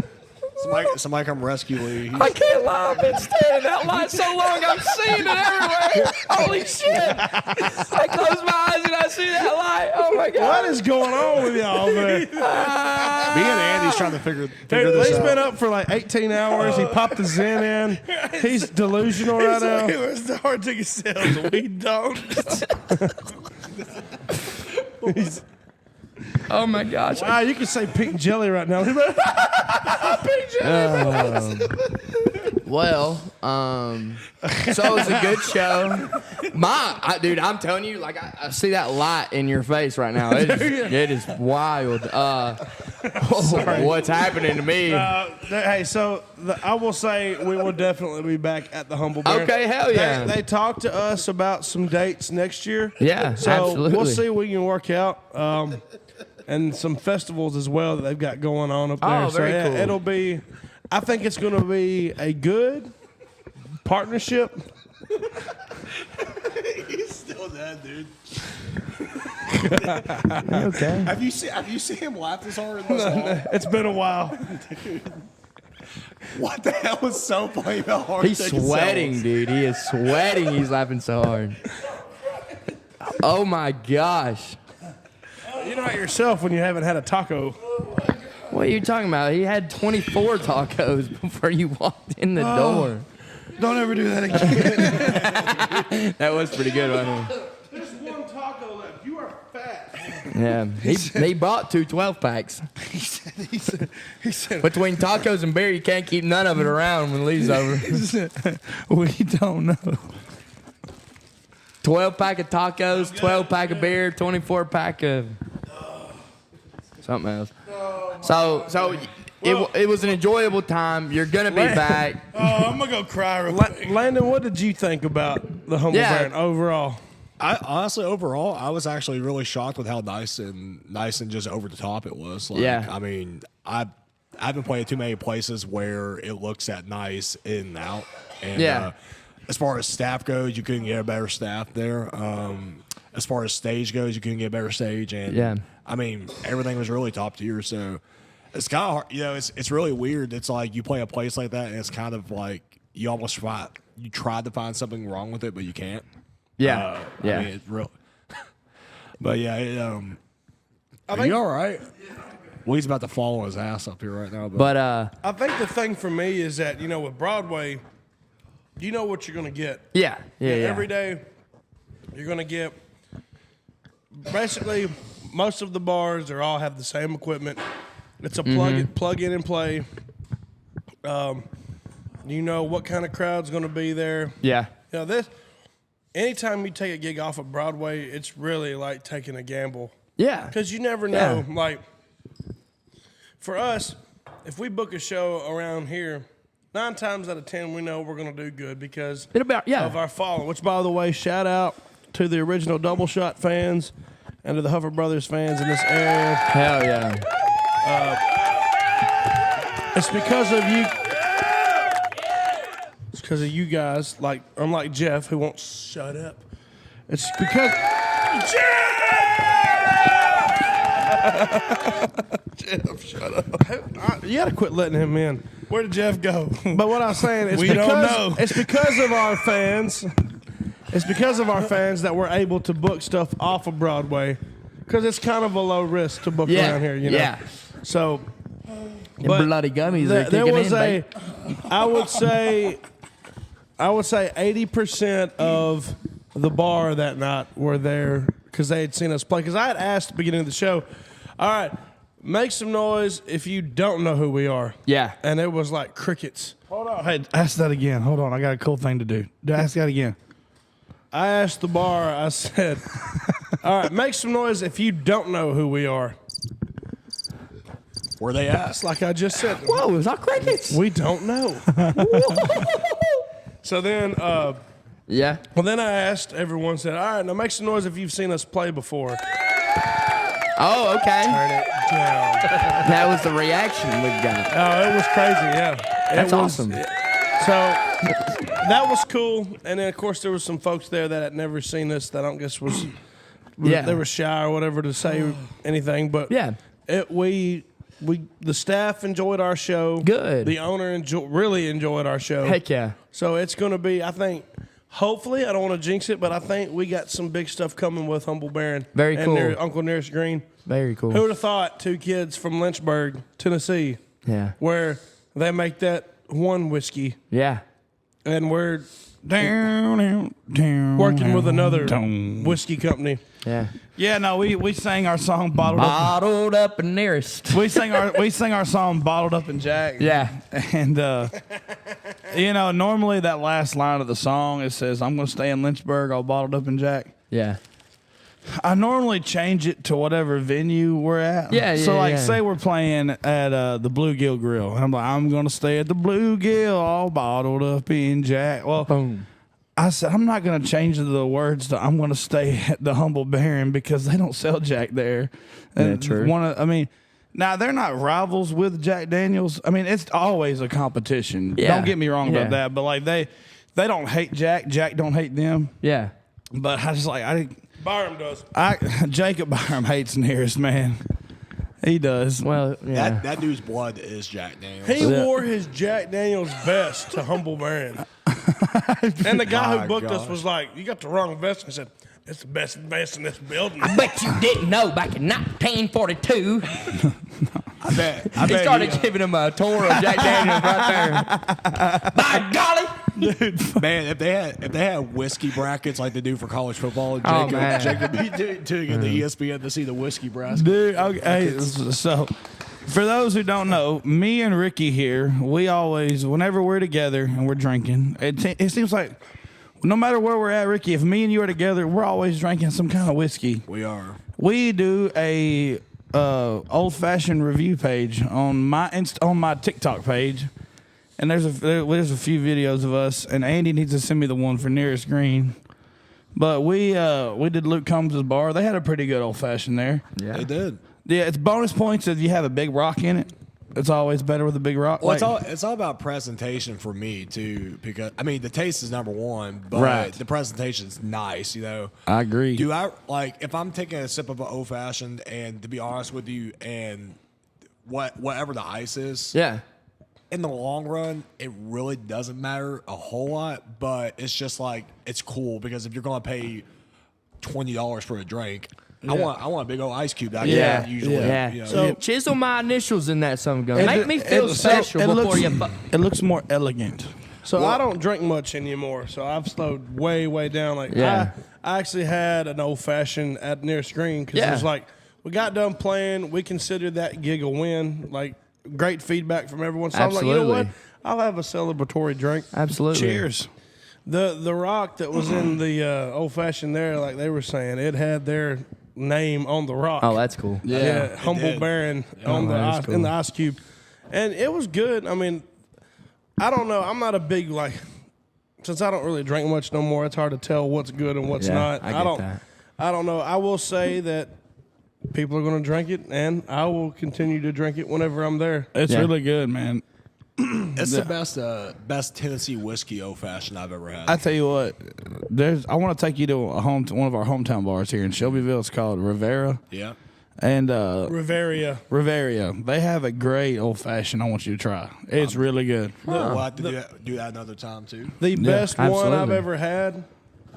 Somebody come rescue Lee. I can't lie. I've been standing in that light so long. I'm seeing it everywhere. Holy shit. I close my eyes and I see that light. Oh, my God. What is going on with y'all, man? Me and Andy's trying to figure this He's out. been up for like 18 hours. He popped the Zen in. He's delusional right now. Where's the hard ticket sales? We don't. Oh, my gosh. Wow, you can say pink jelly right now. Pink jelly. Well, so it was a good show. Dude, I'm telling you, like, I see that light in your face right now. It is wild. What's happening to me? Hey, so I will say we will definitely be back at the Humble Bear. Okay, hell yeah. They talked to us about some dates next year. Yeah, so absolutely. we'll see what we can work out. And some festivals as well that they've got going on up there. Oh, very cool. It'll be, I think it's going to be a good partnership. He's still dead, dude. Okay. Have you seen him laugh this hard? This long? It's been a while. What the hell was so funny about hard He's ticket sweating, sales? dude. He is sweating. He's laughing so hard. Oh, my gosh. You're not yourself when you haven't had a taco. What are you talking about? He had 24 tacos before you walked in the door. Don't ever do that again. That was pretty good, wasn't it? There's one taco left. You are fat. Yeah. He bought 2 12-packs. He said, Between tacos and beer, you can't keep none of it around when Lee's over. we don't know. 12-pack of tacos, 12-pack of beer, 24-pack of something else. So it was an enjoyable time. You're gonna be back. Oh, I'm going to go cry real quick. Landon, what did you think about the Humble Yeah. Bear overall? I honestly, overall, I was actually really shocked with how nice and just over the top it was. Like, Yeah. I mean, I haven't played too many places where it looks that nice in and out. And, Yeah. As far as staff goes, you couldn't get a better staff there. As far as stage goes, you couldn't get a better stage. And Yeah. I mean, everything was really top tier. So it's kind of hard. You know, it's really weird. It's like you play a place like that, and it's kind of like you tried to find something wrong with it, but you can't. Yeah. Yeah. I mean, it's real. But yeah, are you all right? Well, he's about to fall on his ass up here right now. But I think the thing for me is that, with Broadway, you know what you're going to get. yeah. Every day, you're going to get basically most of the bars all have the same equipment. It's a plug in and play. You know what kind of crowd's going to be there. Yeah. Anytime you take a gig off of Broadway, it's really like taking a gamble. Yeah. Because you never know. Yeah. Like, for us, if we book a show around here, 9 times out of 10, we know we're going to do good because of our following. Which, by the way, shout out to the original Double Shot fans and to the Huffer Brothers fans in this area. Hell yeah. It's because of you. It's because of you guys, unlike Jeff, who won't shut up. It's because Jeff, shut up. you got to quit letting him in. Where did Jeff go? But what I'm saying is, We don't know. It's because of our fans. It's because of our fans that we're able to book stuff off of Broadway, because it's kind of a low risk to book Yeah. around here. Yeah. So, Them bloody gummies are there kicking was in, a. babe. I would say 80% of the bar that night were there because they had seen us play. Because I had asked at the beginning of the show, all right, make some noise if you don't know who we are. Yeah. And it was like crickets. Hold on. Hey, ask that again. Hold on. I got a cool thing to do. Ask that again. I asked the bar, I said, all right, make some noise if you don't know who we are. Where they at? It's like I just said. Whoa, it's not crickets. We don't know. So then, Yeah. well, then I asked everyone, said, all right, now make some noise if you've seen us play before. Oh, okay. Turn it down. That was the reaction we got. Oh, it was crazy, yeah. That's It was- awesome. So that was cool. And then, of course, there was some folks there that had never seen us that I don't guess was, Yeah. they were shy or whatever to say anything. But Yeah. the staff enjoyed our show. Good. The owner really enjoyed our show. Heck yeah. So it's going to be, I think, hopefully, I don't want to jinx it, but I think we got some big stuff coming with Humble Baron. Very and cool. Uncle Nearest Green. Very cool. Who would have thought 2 kids from Lynchburg, Tennessee, Yeah. where they make that one whiskey Yeah. and we're Down, working with another down. whiskey company. Yeah. Yeah, no, we sang our song bottled up. Bottled up and nearest. We sang our song bottled up in Jack. Yeah. And normally that last line of the song it says, "I'm gonna stay in Lynchburg, all bottled up in Jack." Yeah. I normally change it to whatever venue we're at. Yeah, So yeah, like, yeah. say we're playing at the Bluegill Grill, and I'm like, I'm gonna stay at the Bluegill, all bottled up in Jack. Well, Boom. I said I'm not gonna change the words to I'm gonna stay at the Humble Baron because they don't sell Jack there. And true. Now they're not rivals with Jack Daniels. I mean, it's always a competition. Yeah. Don't get me wrong Yeah. about that. But like they don't hate Jack. Jack don't hate them. Yeah. But I just like Byram does. Jacob Byram hates Nearest, man. He does. Well, yeah. That dude's blood is Jack Daniels. He wore his Jack Daniels vest to Humble Baron. And the guy My who booked us gosh. was like, you got the wrong vest. I said, it's the best vest in this building. I bet you didn't know back in 1942, I bet he started giving him a tour of Jack Daniels right there. By golly. man, if they had whiskey brackets like they do for college football, Oh, man. Jacob be doing it the ESPN to see the whiskey brackets. Dude, okay, so for those who don't know, me and Ricky here, we always, whenever we're together and we're drinking, it seems like no matter where we're at, Ricky, if me and you are together, we're always drinking some kind of whiskey. We are. We do a old fashioned review page on my on my TikTok page, and there's a few videos of us. And Andy needs to send me the one for Nearest Green. But we did Luke Combs' bar. They had a pretty good old fashioned there. Yeah. They did. Yeah, it's bonus points if you have a big rock in it. It's always better with a big rock. Well, Like- it's all about presentation for me too, because I mean the taste is number one, but Right. the presentation's nice. You know, I agree. do I like if I'm taking a sip of an old fashioned, and to be honest with you, and whatever the ice is, Yeah. in the long run, it really doesn't matter a whole lot. But it's just like it's cool because if you're going to pay $20 for a drink, I want a big old ice cube. That I Yeah. get usually. Yeah. You know. So- Chisel my initials in that some gun. Make me feel it- special it before looks, you. It looks more elegant. So I don't drink much anymore. So I've slowed way, way down. Like Yeah. I actually had an old fashioned at Nearest Green because it Yeah. was like we got done playing. We considered that gig a win. Like great feedback from everyone. So I'm like, you know what? Absolutely. I'll have a celebratory drink. Absolutely. Cheers. The rock that was in the old fashioned there, like they were saying, it had their name on the rock. Oh, that's cool. Yeah, Humble did. Baron on the that is ice, cool. in the ice cube, and it was good. I mean, I don't know. I'm not a big like since I don't really drink much no more. It's hard to tell what's good and what's Yeah, not. I get don't. that. I don't know. I will say that people are going to drink it, and I will continue to drink it whenever I'm there. It's Yeah. really good, man. It's the best Tennessee whiskey old fashioned I've ever had. I tell you what, I want to take you to one of our hometown bars here in Shelbyville. It's called Rivera yeah. and Riveria. Riveria. They have a great old fashioned. I want you to try. It's really good. We'll have to do that another time too. The best one I've absolutely. ever had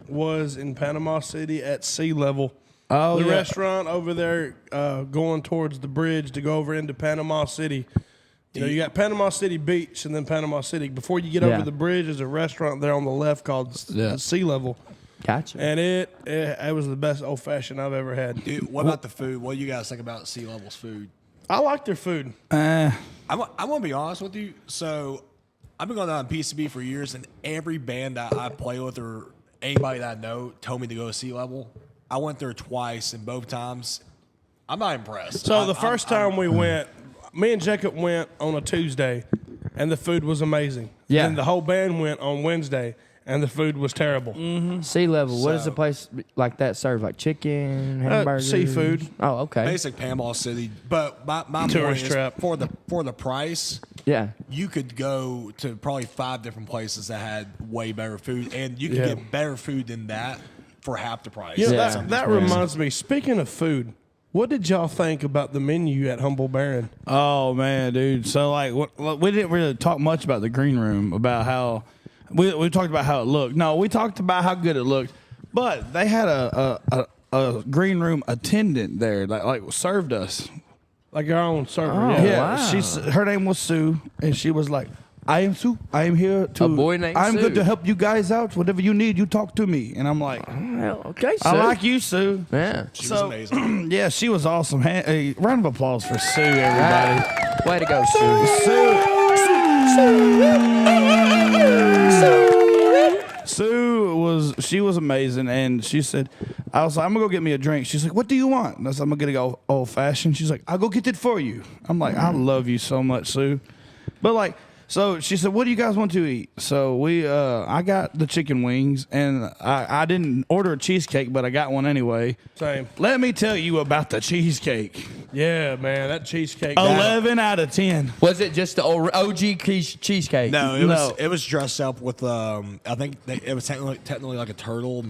was in Panama City at sea level. Oh, The yeah. restaurant over there going towards the bridge to go over into Panama City. You know, you got Panama City Beach and then Panama City. Before you get Yeah. over the bridge, there's a restaurant there on the left called Yeah. Sea Level. Gotcha. And it was the best old fashioned I've ever had. Dude, what about the food? What do you guys think about Sea Level's food? I like their food. I'm gonna be honest with you. So I've been going on PCB for years, and every band that I play with or anybody that I know told me to go to Sea Level. I went there twice, and both times I'm not impressed. So the first time we went, me and Jacob went on a Tuesday, and the food was amazing. Yeah. And the whole band went on Wednesday, and the food was terrible. Sea Level. What does So- a place like that serve? Like chicken, hamburgers, seafood. Oh, okay. basic Panball City, but my point Tourist is trap. for the price. Yeah. You could go to probably 5 different places that had way better food, and you could Yeah. get better food than that for half the price. You know, Yeah. that reminds me, speaking of food, what did y'all think about the menu at Humble Baron? Oh man, dude. So like, we didn't really talk much about the green room, about how we talked about how it looked. No, we talked about how good it looked, but they had a green room attendant there, like served us. Like our own server. Oh, yeah. wow. Her name was Sue, and she was like, "I am Sue. I am here to. A boy named I'm Sue. good to help you guys out. Whatever you need, you talk to me." And I'm like, Well, okay, "I Sue. like you, Sue." Yeah. She was amazing. Yeah, she was awesome. A round of applause for Sue, everybody. Way to go, Sue. She was amazing, and she said, I was like, I'm gonna go get me a drink. She's like, what do you want? And I said, I'm gonna go old fashioned. She's like, I'll go get it for you. I'm like, I love you so much, Sue. But like, so she said, what do you guys want to eat? So I got the chicken wings, and I didn't order a cheesecake, but I got one anyway. Same. Let me tell you about the cheesecake. Yeah, man, that cheesecake. 11 out of 10. Was it just the OG cheesecake? No, No. it was dressed up with I think it was technically like a turtle.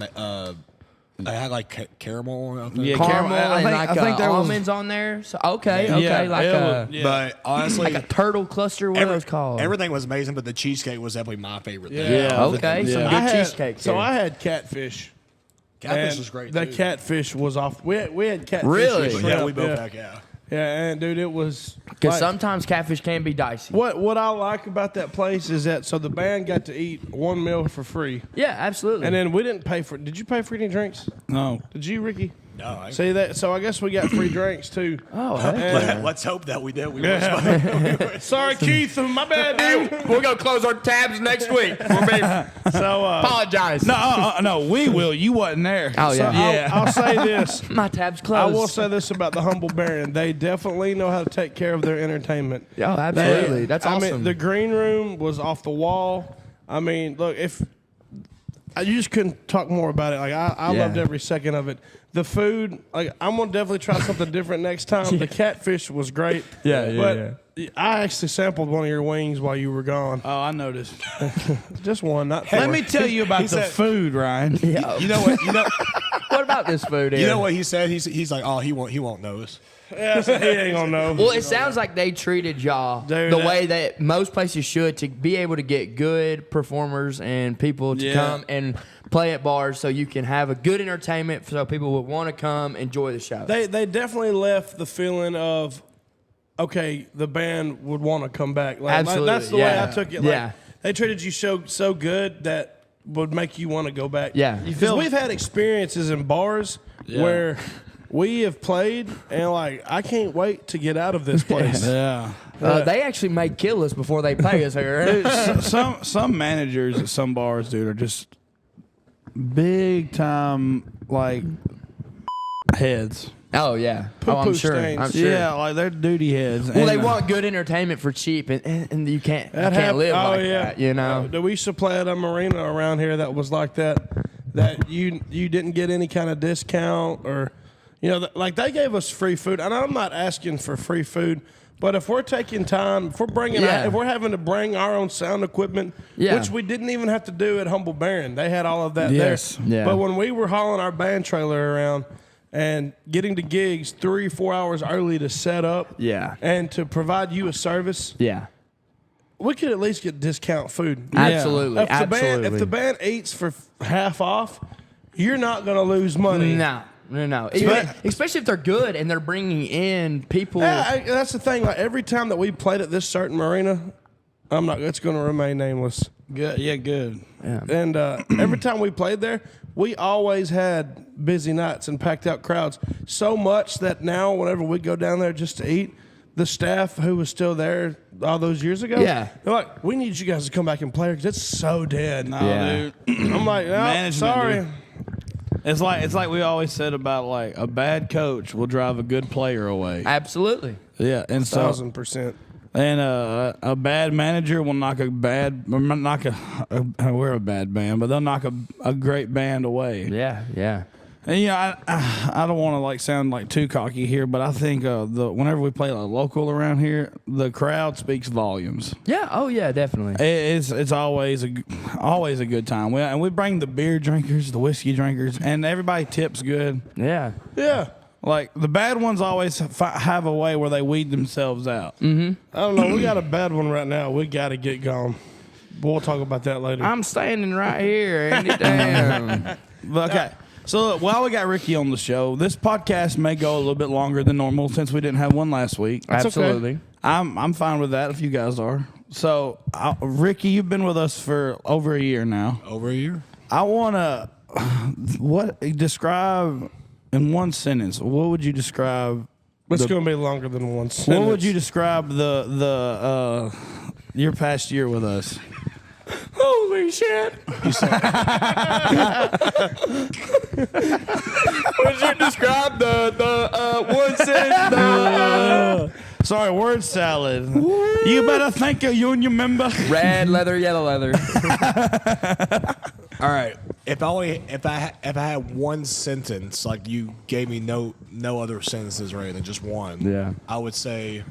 It had like caramel. I think. Yeah, Caramel and I like think there was- almonds on there. So okay, Yeah, like it a was- yeah. But honestly, like a turtle cluster. What are those called? everything was amazing, but the cheesecake was definitely my favorite thing. Yeah. Okay, some Yeah. good I had, cheesecake. So there. I had catfish. Catfish and was great. The too. catfish was off. We had catfish. Really? and Yeah, shrimp, we both yeah. had. Yeah. Yeah, and dude, it was. Because like- sometimes catfish can be dicey. What I like about that place is that so the band got to eat one meal for free, Yeah, absolutely. and then we didn't pay for. Did you pay for any drinks? No. Did you, Ricky? No, I, See that? So I guess we got free drinks too. oh, heck And- yeah. let's hope that we did. We were Sorry, Keith. My bad, dude. We're gonna close our tabs next week. So Apologize. No, we will. You wasn't there. Oh, So yeah. I'll say this. My tab's I closed. will say this about the Humble Baron. They definitely know how to take care of their entertainment. Oh, absolutely. That's I awesome. mean, the green room was off the wall. I mean, look, you just couldn't talk more about it. Like I Yeah. loved every second of it. The food, like I'm gonna definitely try something different next time. The catfish was great. But I actually sampled one of your wings while you were gone. Oh, I noticed. Just one, not Let four. me tell you about the said- food, Ryan. Yeah. You know what? What about this food? You here? know what he said? He's like, oh, he won't notice. Yeah, so he ain't gonna know. Well, it sounds like they treated y'all Dude, the that- way that most places should to be able to get good performers and people to Yeah. come and play at bars so you can have a good entertainment so people would want to come enjoy the show. They definitely left the feeling of, okay, the band would want to come back. Like, Absolutely, that's the way yeah. I took it. Like, Yeah. they treated you so good that would make you want to go back. Yeah. You Because feel- we've had experiences in bars where we have played and like I can't wait to get out of this place. Yeah. They actually may kill us before they pay us here. Dude, some managers at some bars, dude, are just big time like heads. Oh yeah. Oh, I'm Poo-poo sure. stains. I'm sure. Yeah, like they're duty heads. Well, they And, want good entertainment for cheap, and you can't That happened- live like that. You know. We used to play at a marina around here that was like that. That you didn't get any kind of discount or, like they gave us free food. And I'm not asking for free food, but if we're taking time, if we're having to bring our own sound equipment, Yeah. which we didn't even have to do at Humble Baron, they had all of that Yes. there. Yeah. But when we were hauling our band trailer around and getting to gigs 3-4 hours early to set up, Yeah. and to provide you a service. Yeah. We could at least get discount food. Absolutely. If the Absolutely. band, if the band eats for half off, you're not going to lose money. No. Especially if they're good and they're bringing in people. That's the thing. Like every time that we played at this certain marina, it's going to remain nameless. Good, yeah, good. Yeah. And every time we played there, we always had busy nights and packed out crowds. So much that now, whenever we go down there just to eat, the staff who was still there all those years ago, Yeah. they're like, "We need you guys to come back and play because it's so dead." No, Yeah. dude. I'm like, "No, Management, sorry." dude. It's like we always said about like a bad coach will drive a good player away. Absolutely. Yeah, and so 1,000%. and a bad manager will knock a we're a bad band, but they'll knock a great band away. Yeah, yeah. And I don't want to like sound like too cocky here, but I think whenever we play like local around here, the crowd speaks volumes. Yeah, oh yeah, definitely. It's always a good time. We bring the beer drinkers, the whiskey drinkers, and everybody tips good. Yeah. Yeah. Like the bad ones always have a way where they weed themselves out. I don't know. We got a bad one right now. We got to get gone. But we'll talk about that later. I'm standing right here, Andy. Damn. But, okay. So look, while we got Ricky on the show, this podcast may go a little bit longer than normal since we didn't have one last week. Absolutely. I'm fine with that if you guys are. So Ricky, you've been with us for over a year now. Over a year. I want to describe in one sentence. What would you describe? It's going to be longer than one sentence. What would you describe your past year with us? Holy shit. Would you describe the one sentence? Sorry, word salad. You better thank your union member. Red leather, yellow leather. All right. If I had one sentence, like you gave me no other sentences or anything, just one. Yeah. I would say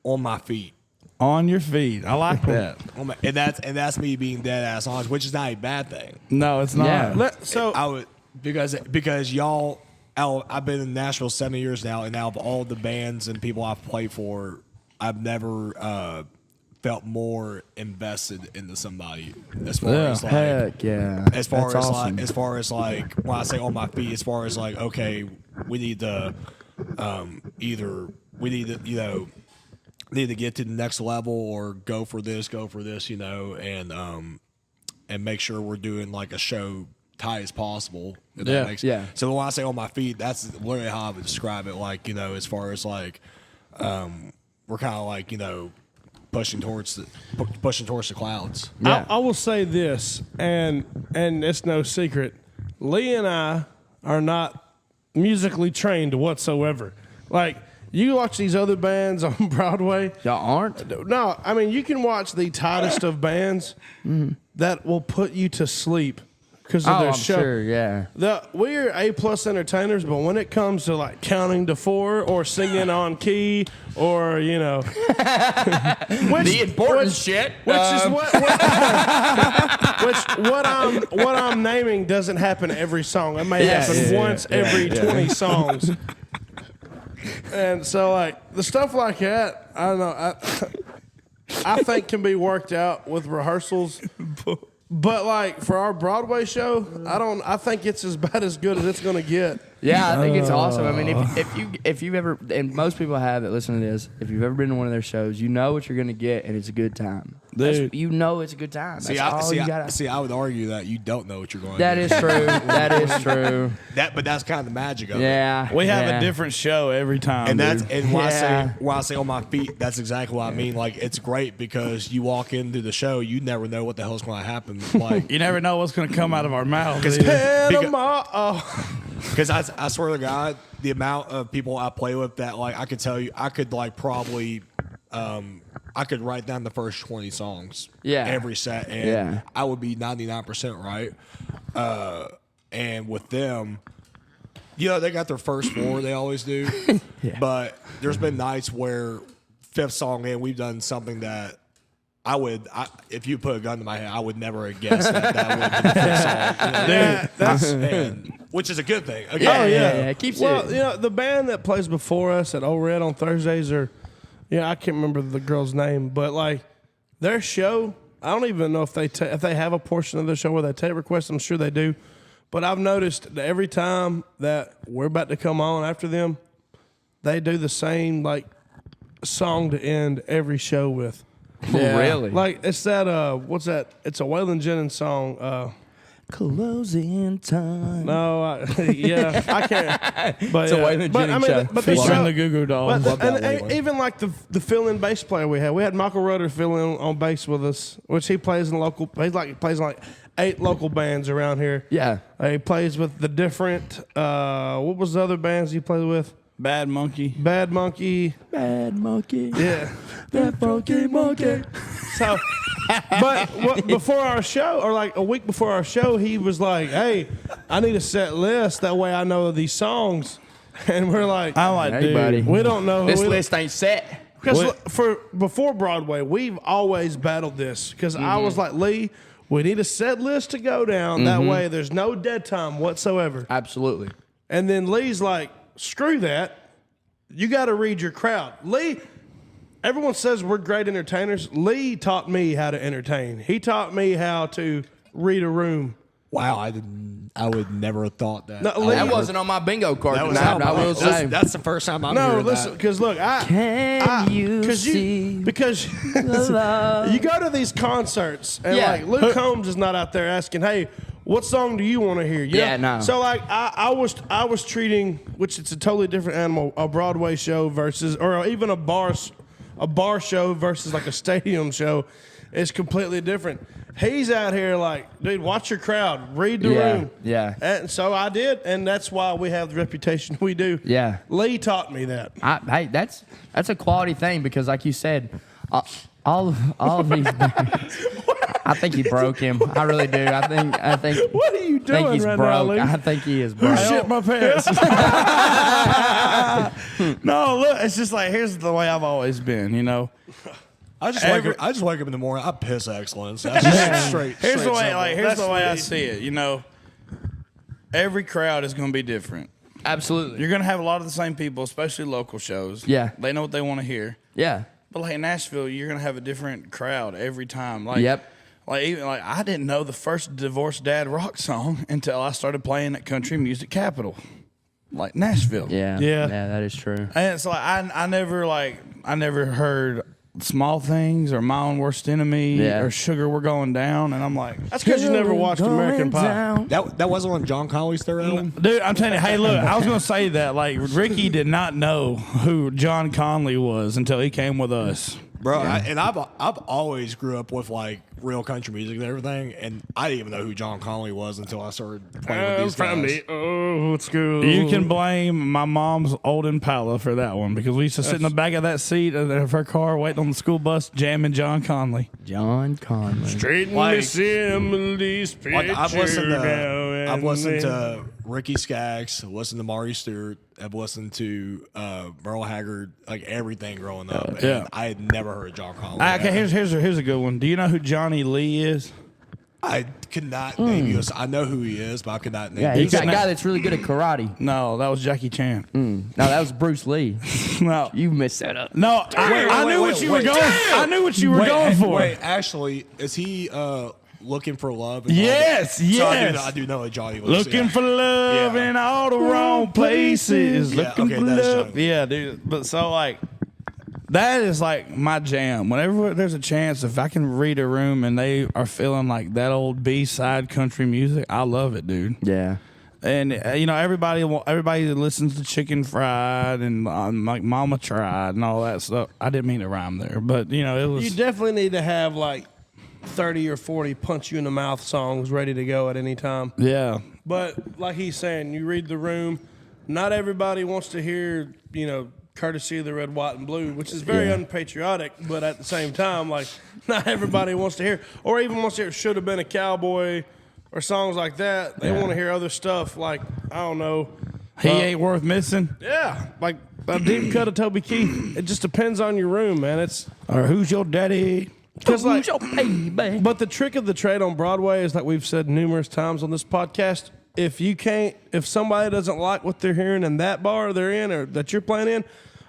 on my feet. On your feet. I like that. And that's me being dead ass honest, which is not a bad thing. No, it's not. Yeah. I would because y'all. I've been in Nashville 7 years now, and out of all the bands and people I've played for, I've never felt more invested into somebody. As far as like, Heck yeah. as far That's as awesome. like, as far as like when I say on my feet, as far as like, okay, we need to need to get to the next level or go for this, and make sure we're doing like a show tight as possible. If that makes yeah. So when I say on my feet, that's literally how I would describe it. Like, as far as like, we're kind of like, pushing towards the clouds. Yeah. I will say this, and it's no secret. Lee and I are not musically trained whatsoever. Like, you watch these other bands on Broadway. Y'all aren't? No, I mean, you can watch the tightest of bands that will put you to sleep because of their I'm show. sure, yeah. We're A+ entertainers, but when it comes to like counting to 4 or singing on key or which, The important shit. which is what I'm naming doesn't happen every song. It may happen once every 20 songs. And so, like, the stuff like that, I don't know, I think can be worked out with rehearsals. But, like, for our Broadway show, I think it's as bad as good as it's going to get. Yeah, I think it's awesome. I mean, if you've ever, and most people have that listen to this, if you've ever been to one of their shows, you know what you're going to get, and it's a good time. Dude. You know it's a good time. I would argue that you don't know what you're going to That do. is true. That is true. But that's kind of the magic of it. Yeah. We have yeah. a different show every time. And dude. when Yeah. I say on my feet, that's exactly what I mean. Like, it's great because you walk into the show, you never know what the hell's going to happen. Like, You never know what's going to come out of our mouths. Because- Panama. because I swear to God, the amount of people I play with that, like, I could tell you, I could like probably, I could write down the first 20 songs, Yeah. every set, and Yeah. I would be 99% right. And with them, they got their first 4, they always do. But there's been nights where 5th song in, we've done something that if you put a gun to my head, I would never have guessed that would be the 5th song. Which is a good thing. Again, Yeah. It keeps it. The band that plays before us at Old Red on Thursdays I can't remember the girl's name, but like their show, I don't even know if they have a portion of the show where they take requests. I'm sure they do, but I've noticed that every time that we're about to come on after them, they do the same like song to end every show with. Yeah. Really? Like it's that what's that? It's a Waylon Jennings song. Closing time. No, yeah, I can't. But, It's a Waylon Jennings show. But the Featuring show, the Goo Goo Dolls. and even like the fill-in bass player we had Michael Rudder fill in on bass with us, which he plays in local. He plays in like 8 local bands around here. Yeah. He plays with the different. What was the other bands he played with? Bad Monkey. Bad Monkey. Bad monkey. Yeah. That funky monkey. So, but before our show, or like a week before our show, he was like, "Hey, I need a set list. That way I know these songs." And we're like, I'm like, Hey, dude. buddy. "We don't know This who list ain't set. Because before Broadway, we've always battled this. Because I was like, Lee, we need a set list to go down. That way, there's no dead time whatsoever. Absolutely. And then Lee's like, screw that. You got to read your crowd. Lee, everyone says we're great entertainers. Lee taught me how to entertain. He taught me how to read a room. Wow, I would never have thought that. No, Lee, That wasn't on my bingo card That was tonight, I will that's, say. that's the first time I'm no, hearing listen, that. because look, because you go to these concerts and Yeah. like Luke Combs is not out there asking, "Hey, what song do you want to hear?" You Yeah, know? no. So like I was treating, which it's a totally different animal, a Broadway show versus, or even a bar show versus like a stadium show. It's completely different. He's out here like, dude, watch your crowd, read the room. Yeah. And so I did, and that's why we have the reputation we do. Yeah. Lee taught me that. Hey, that's a quality thing because, like you said, all of these bands. I think he broke him. I really do. I think. What are you I think doing he's right broke. now, Lee? I think he is broke. Shit my pants. No, look, it's just like, here's the way I've always been, you know. I just wake up in the morning. I piss excellence. That's just straight. Here's the way, simple. like, here's That's the way I me. see it. You know, every crowd is going to be different. Absolutely. You're going to have a lot of the same people, especially local shows. Yeah. They know what they want to hear. Yeah. But like in Nashville, you're going to have a different crowd every time. Like, Yep. Like even like I didn't know the first divorced dad rock song until I started playing at Country Music Capital, like Nashville. Yeah. Yeah. Yeah, that is true. And so I never heard Small Things or My Own Worst Enemy Yeah. or Sugar We're Going Down, and I'm like, That's because you never watched American Pie. That wasn't on John Conley's third album. dude, I'm telling you, hey, look, I was gonna say that like Ricky did not know who John Conley was until he came with us. Bro, I've always grew up with like real country music and everything, and I didn't even know who John Conley was until I started playing with these guys. old school. You can blame my mom's old Impala for that one because we used to sit in the back of that seat of her car waiting on the school bus jamming John Conley. John Conley. Straight in Like- Assembly's picture. Like I've listened now I've and listened then. to Ricky Skaggs, I've listened to Marty Stewart, I've listened to Merle Haggard, like everything growing up. Yeah. And I had never heard John Conley. Okay, here's a good one. Do you know who Johnny Lee is? I could not name you. I know who he is, but I could not name Yeah, you. he's that guy that's really good at karate. No, that was Jackie Chan. No, that was Bruce Lee. No, You messed that up. no, I knew what you were going. I knew what you were going for. Wait, actually, is he looking for love? Yes, So yes. I do know a Johnny Lewis. Looking yeah. for love Yeah. in all the wrong places. Yeah, Looking okay, for that's love. Johnny. Yeah, dude. But so like, that is like my jam. Whenever there's a chance, if I can read a room and they are feeling like that old B-side country music, I love it, dude. Yeah. And you know, everybody listens to Chicken Fried and like Mama Tried and all that stuff. I didn't mean to rhyme there, but you know, it was. You definitely need to have like 30 or 40 punch you in the mouth songs ready to go at any time. Yeah. But like he's saying, you read the room. Not everybody wants to hear, you know, Courtesy of the Red, White, and Blue, which is very unpatriotic, but at the same time, like, not everybody wants to hear, or even wants to hear Should Have Been a Cowboy or songs like that. They want to hear other stuff like, I don't know. He ain't worth missing. Yeah, like a deep cut of Toby Keith. It just depends on your room, man. It's Or Who's Your Daddy? because like, Who's your baby? but the trick of the trade on Broadway is like we've said numerous times on this podcast. If somebody doesn't like what they're hearing in that bar they're in or that you're playing in,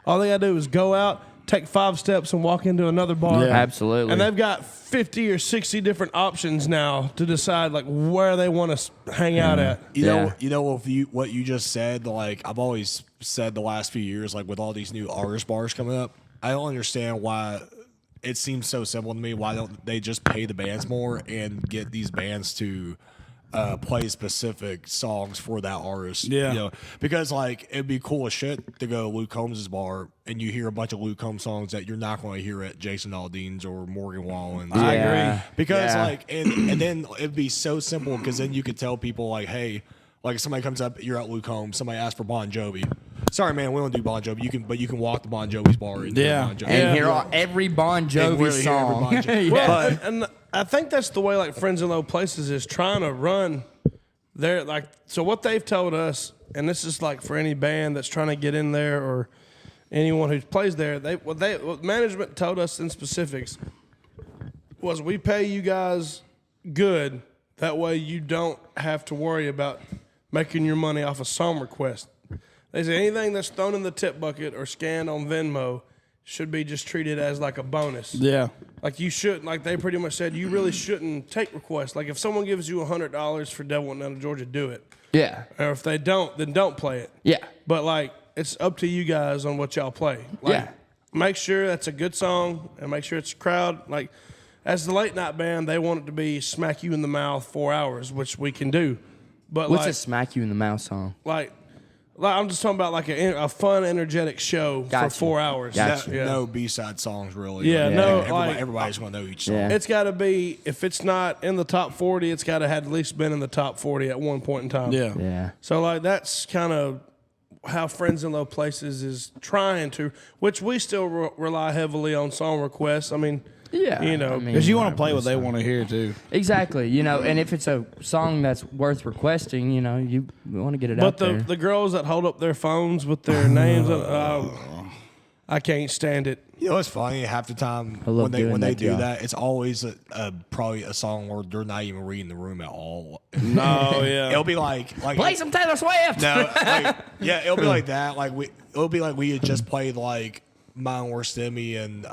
all they gotta do is go out, take 5 steps, and walk into another bar. Yeah. Absolutely. And they've got 50 or 60 different options now to decide like where they want to hang out at. You Yeah. know, what you just said. Like I've always said the last few years, like with all these new artist bars coming up, I don't understand why it seems so simple to me. Why don't they just pay the bands more and get these bands to play specific songs for that artist? Yeah. You know, because like it'd be cool as shit to go to Luke Combs' bar and you hear a bunch of Luke Combs songs that you're not going to hear at Jason Aldean's or Morgan Wallen's. I agree. Because like, and then it'd be so simple because then you could tell people like, hey, like if somebody comes up, you're at Luke Combs, somebody asks for Bon Jovi. Sorry, man, we don't do Bon Jovi. But you can walk to Bon Jovi's bar and hear Bon Jovi. And hear every Bon Jovi really hear every song. Bon Jovi. Well, and I think that's the way like Friends in Low Places is trying to run their like. So what they've told us, and this is like for any band that's trying to get in there or anyone who plays there, what management told us in specifics was we pay you guys good. That way you don't have to worry about making your money off a song request. They say anything that's thrown in the tip bucket or scanned on Venmo should be just treated as like a bonus. Yeah. Like you shouldn't, like they pretty much said, you really shouldn't take requests. Like if someone gives you $100 for Devil Went Down to Georgia, do it. Yeah. Or if they don't, then don't play it. Yeah. But like it's up to you guys on what y'all play. Like, Yeah. Make sure that's a good song and make sure it's a crowd. Like as the late night band, they want it to be smack you in the mouth 4 hours, which we can do. But What's like, a smack you in the mouth song? like I'm just talking about like a fun, energetic show Gotcha. for 4 hours. Gotcha. No B-side songs, really. Yeah, no, everybody's going to know each song. Yeah. It's got to be, if it's not in the top 40, it's got to have at least been in the top 40 at one point in time. Yeah. Yeah. So, like, that's kind of how Friends in Low Places is trying to, which we still rely heavily on song requests. I mean, Yeah. you know, Because you want to play what they want to hear, too. Exactly. You know, and if it's a song that's worth requesting, you know, you want to get it but out there. the girls that hold up their phones with their names, I can't stand it. You know, it's funny. Half the time I love when they doing that, do Josh. that, it's always probably a song where they're not even reading the room at all. Oh, yeah. It'll be like Play some Taylor Swift. no, like, yeah, it'll be like that. It'll be like we had just played like Mine Worst Enemy and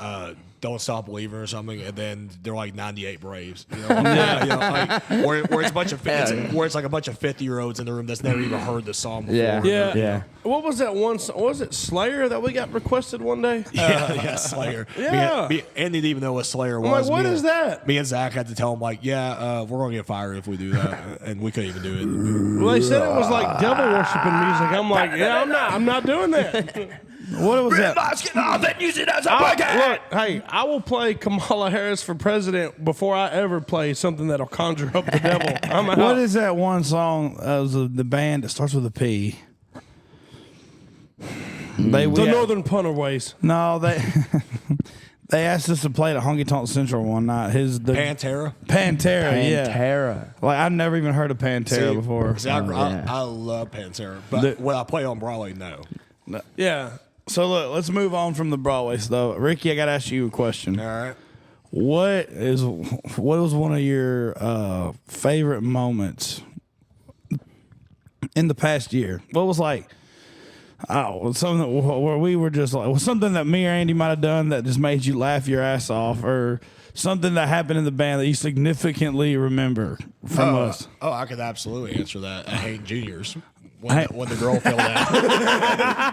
Don't Stop Believing or something, and then they're like 98 Braves. You know? You know, like, where it's a bunch of where it's like a bunch of 50-year-olds in the room that's never even heard the song before. Yeah. Yeah. Yeah. What was that one song? Was it Slayer that we got requested one day? Yeah, Slayer. Yeah. Andy didn't even know what Slayer was. like, what Me is and- that? Me and Zach had to tell him, like, yeah, we're going to get fired if we do that. And we couldn't even do it. Well, they said it was like devil worshiping music. I'm like, yeah, I'm not doing that. What was that? Look, hey, I will play Kamala Harris for president before I ever play something that'll conjure up the devil. I'm out. What is that one song of the band that starts with a P? the Northern Punterways? No, they they asked us to play at Honky Tonk Central one night. Pantera? Pantera, yeah. Pantera. Like I've never even heard of Pantera See, before. See, I love Pantera. But when I play on Broadway, no. Yeah. So look, let's move on from the Broadway stuff. Ricky, I got to ask you a question. All right. What was one of your favorite moments in the past year? What was like, something where we were just like, something that me or Andy might have done that just made you laugh your ass off, or something that happened in the band that you significantly remember from us? Oh, I could absolutely answer that at Hayden Junior's when the girl fell down.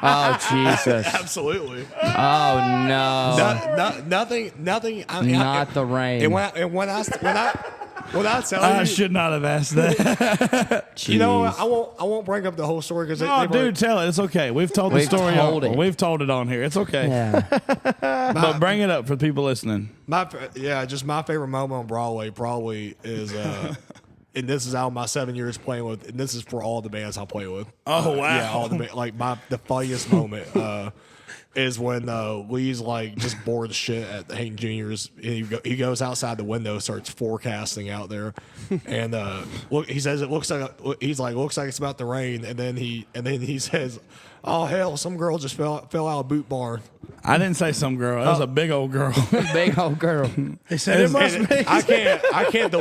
Oh, Jesus. Absolutely. Oh, no. Nothing. Not the rain. And when I tell I you, should not have asked that. you know, I won't bring up the whole story because Oh, dude, tell it. It's okay. We've told the We've story. told it. We've told it on here. It's okay. Yeah. But bring it up for people listening. just my favorite moment on Broadway probably is, and this is out of my 7 years playing with, and this is for all the bands I play with. Oh, wow. Yeah, all the the funniest moment is when Lee's like just bored as shit at Hayden Junior's. He goes outside the window, starts forecasting out there, and he says it looks like it's about to rain, and then he says, "Oh hell, some girl just fell out of boot barn." I didn't say some girl. That was a big old girl. Big old girl. He said it must be. I can't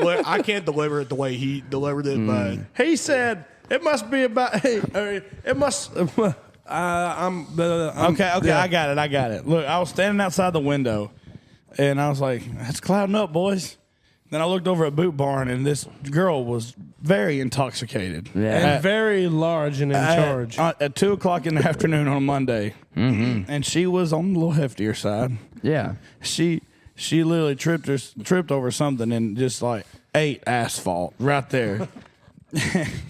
deliver it the way he delivered it, but He said it must be about. Hey, it must. Okay, yeah. I got it. Look, I was standing outside the window, and I was like, "It's clouding up, boys." Then I looked over at Boot Barn, and this girl was very intoxicated. Yeah. And very large and in charge. At 2 o'clock in the afternoon on Monday, and she was on the little heftier side. Yeah. She she literally tripped over something and just like ate asphalt right there.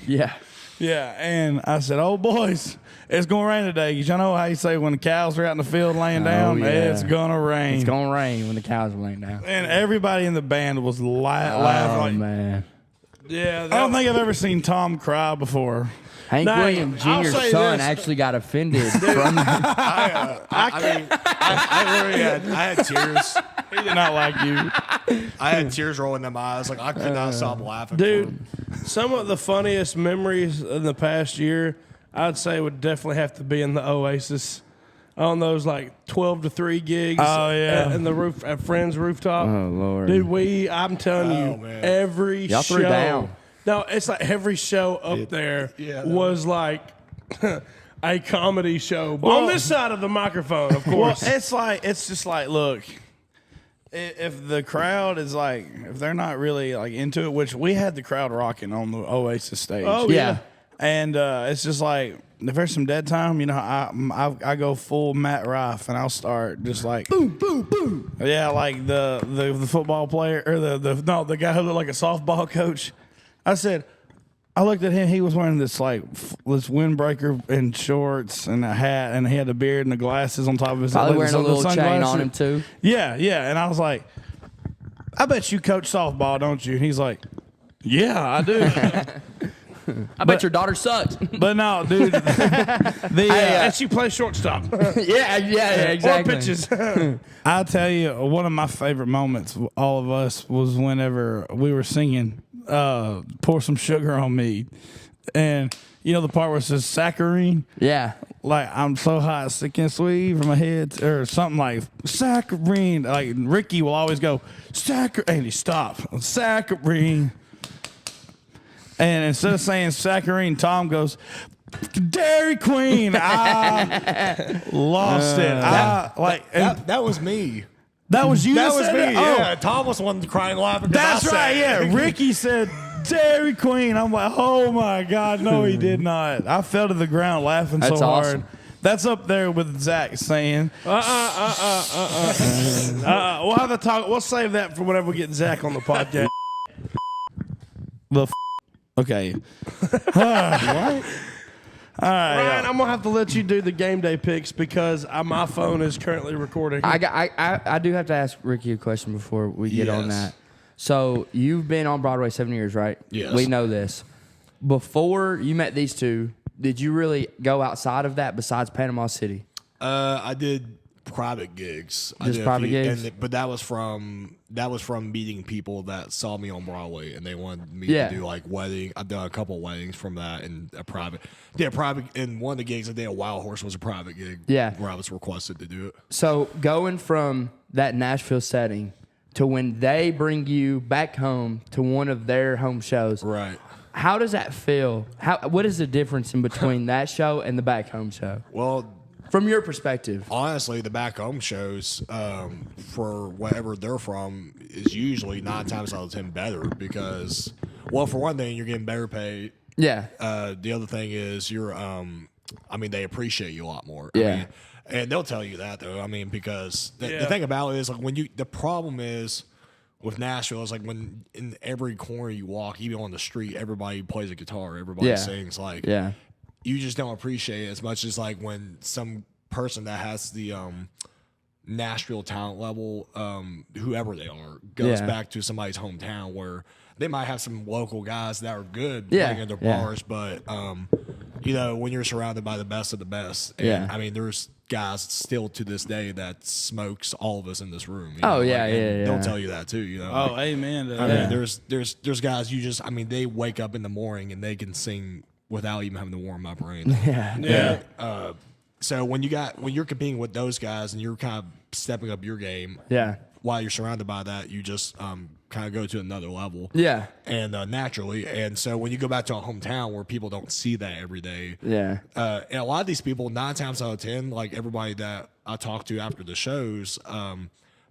Yeah. Yeah, and I said, "Oh boys, it's gonna rain today." You know how you say when the cows are out in the field laying down, yeah. it's gonna rain. It's gonna rain when the cows are laying down. And everybody in the band was laughing. Oh Like, man. Yeah, I don't think I've ever seen Tom cry before. Hank Now, Williams I'll Jr.'s say son this. actually got offended from that. I literally had tears. He did not like you. I had tears rolling in my eyes. Like I could not stop laughing. dude. Some of the funniest memories in the past year, I'd say, would definitely have to be in the Oasis. On those like 12 to 3 gigs. Oh, yeah. In the roof at Friends Rooftop. Oh Lord. Dude, I'm telling you, man. every Y'all show. threw down. No, it's like every show up there was like a comedy show. On this side of the microphone, of Well, course. it's just like, look, if the crowd is like, if they're not really like into it, which we had the crowd rocking on the Oasis stage. Oh, Yeah. And it's just like, if there's some dead time, you know, I go full Matt Rife and I'll start just like boom, boom, boom. Yeah, like the football player or the guy who looked like a softball coach. I said, I looked at him. He was wearing this this windbreaker and shorts and a hat, and he had a beard and the glasses on top of his head. Probably like wearing a the little chain sunglasses. on him too. Yeah, yeah. And I was like, I bet you coach softball, don't you? And he's like, yeah, I do. I bet your daughter sucks. But no, dude. And she plays shortstop. yeah, exactly. Or pitches. I'll tell you, one of my favorite moments, all of us, was whenever we were singing Pour Some Sugar on Me. And you know the part where it says saccharine? Yeah. Like, I'm so hot, sick and sweet from my head, or something like saccharine. Like, Ricky will always go, saccharine. And he stops. Saccharine. And instead of saying saccharine, Tom goes, Dairy Queen. I lost it. That was me. That was you. That that was said me. it? Yeah, Oh, Tom was the one crying laughing. that's right. Yeah, Ricky said Dairy Queen. I'm like, oh my God, no, he did not. I fell to the ground laughing That's so awesome. hard. That's up there with Zach saying, We'll have to talk. We'll save that for whenever we get Zach on the podcast. Okay. What? All right. Ryan, I'm gonna have to let you do the game day picks because my phone is currently recording. I do have to ask Ricky a question before we get on Yes. that. So you've been on Broadway 7 years, right? Yes. We know this. Before you met these two, did you really go outside of that besides Panama City? I did private gigs. I Just did a private few- gigs? but that was from meeting people that saw me on Broadway and they wanted me Yeah. to do like wedding. I've done a couple weddings from that and a private. Yeah, private. And one of the gigs I did, a Wild Horse, was a private gig. Yeah. where I was requested to do it. So going from that Nashville setting to when they bring you back home to one of their home shows, Right. how does that feel? What is the difference in between that show and the back home show? Well, From your perspective. honestly, the back home shows, for wherever they're from, is usually 9 times out of 10 better because, well, for one thing, you're getting better pay. Yeah. The other thing is they appreciate you a lot more. Yeah. And they'll tell you that though. I mean, because the thing about it is like the problem is with Nashville is like when in every corner you walk, even on the street, everybody plays a guitar, everybody Yeah. sings. Like, Yeah. you just don't appreciate it as much as like when some person that has the Nashville talent level, whoever they are, goes Yeah. back to somebody's hometown where they might have some local guys that are good Yeah, playing at their yeah. bars, but when you're surrounded by the best of the best, and, Yeah. I mean, there's guys still to this day that smokes all of us in this room. you Oh, know, yeah, and yeah. They'll tell you that too. You know. Oh, amen. To I that. mean, there's guys they wake up in the morning and they can sing without even having to warm up or anything. yeah. So when you're competing with those guys and you're kind of stepping up your game, Yeah. while you're surrounded by that, you just kind of go to another level. Yeah. And naturally, and so when you go back to a hometown where people don't see that every day, Yeah. and a lot of these people, 9 times out of 10, like everybody that I talked to after the shows, none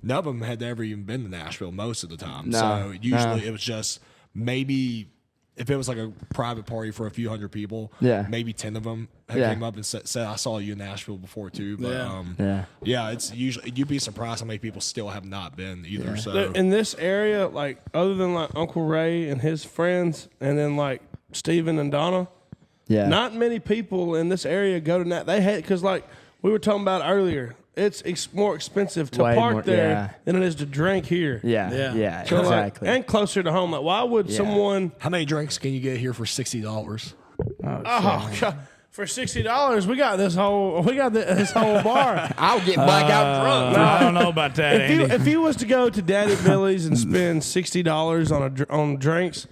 of them had ever even been to Nashville most of the time. No, So usually no. it was just maybe if it was like a private party for a few hundred people, maybe 10 of them came up and said, I saw you in Nashville before too. But it's usually, you'd be surprised how many people still have not been either. So in this area, like other than like Uncle Ray and his friends, and then like Steven and Donna, not many people in this area go to They hate, because like we were talking about earlier, it's more expensive to park there than it is to drink here. So exactly. Like, and closer to home. Like, why would someone? How many drinks can you get here for $60? Oh God. For $60, we got this whole bar. I'll get blackout drunk. I don't know about that, Andy. If you was to go to Daddy Billy's and spend $60 on drinks,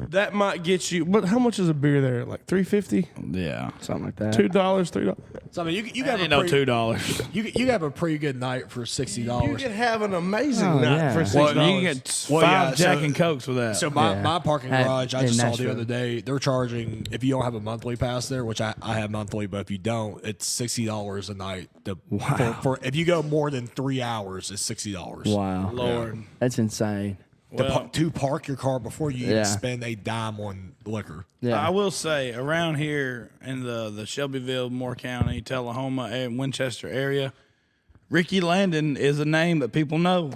that might get you. But how much is a beer there? Like $3.50? Yeah, something like that. $2, $3. So I mean, you got $2. You have a pretty good night for $60. You can have an amazing night for $60. Well, you can get 5 Jack and Cokes with that. So my parking garage, I just saw the other day, they're charging, if you don't have a monthly pass there, which I have monthly, but if you don't, it's $60 a night. For if you go more than 3 hours, it's $60. Wow, Lord, that's insane. To park your car before you even spend a dime on liquor. Yeah, I will say around here in the Shelbyville, Moore County, Tullahoma, and Winchester area, Ricky Landon is a name that people know.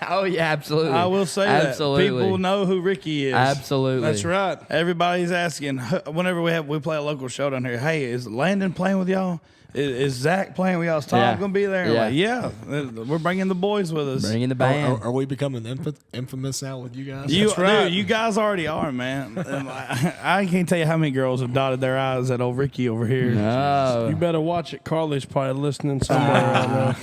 Oh yeah, absolutely. I will say that people know who Ricky is. Absolutely, that's right. Everybody's asking whenever we play a local show down here. Hey, is Landon playing with y'all? Is Zach playing with y'all? Is Tom going to be there? We're bringing the boys with us. Bringing the band. Are we becoming infamous now with you guys? That's right. Dude, you guys already are, man. I can't tell you how many girls have dotted their eyes at old Ricky over here. No. You better watch it. Carly's probably listening somewhere right now.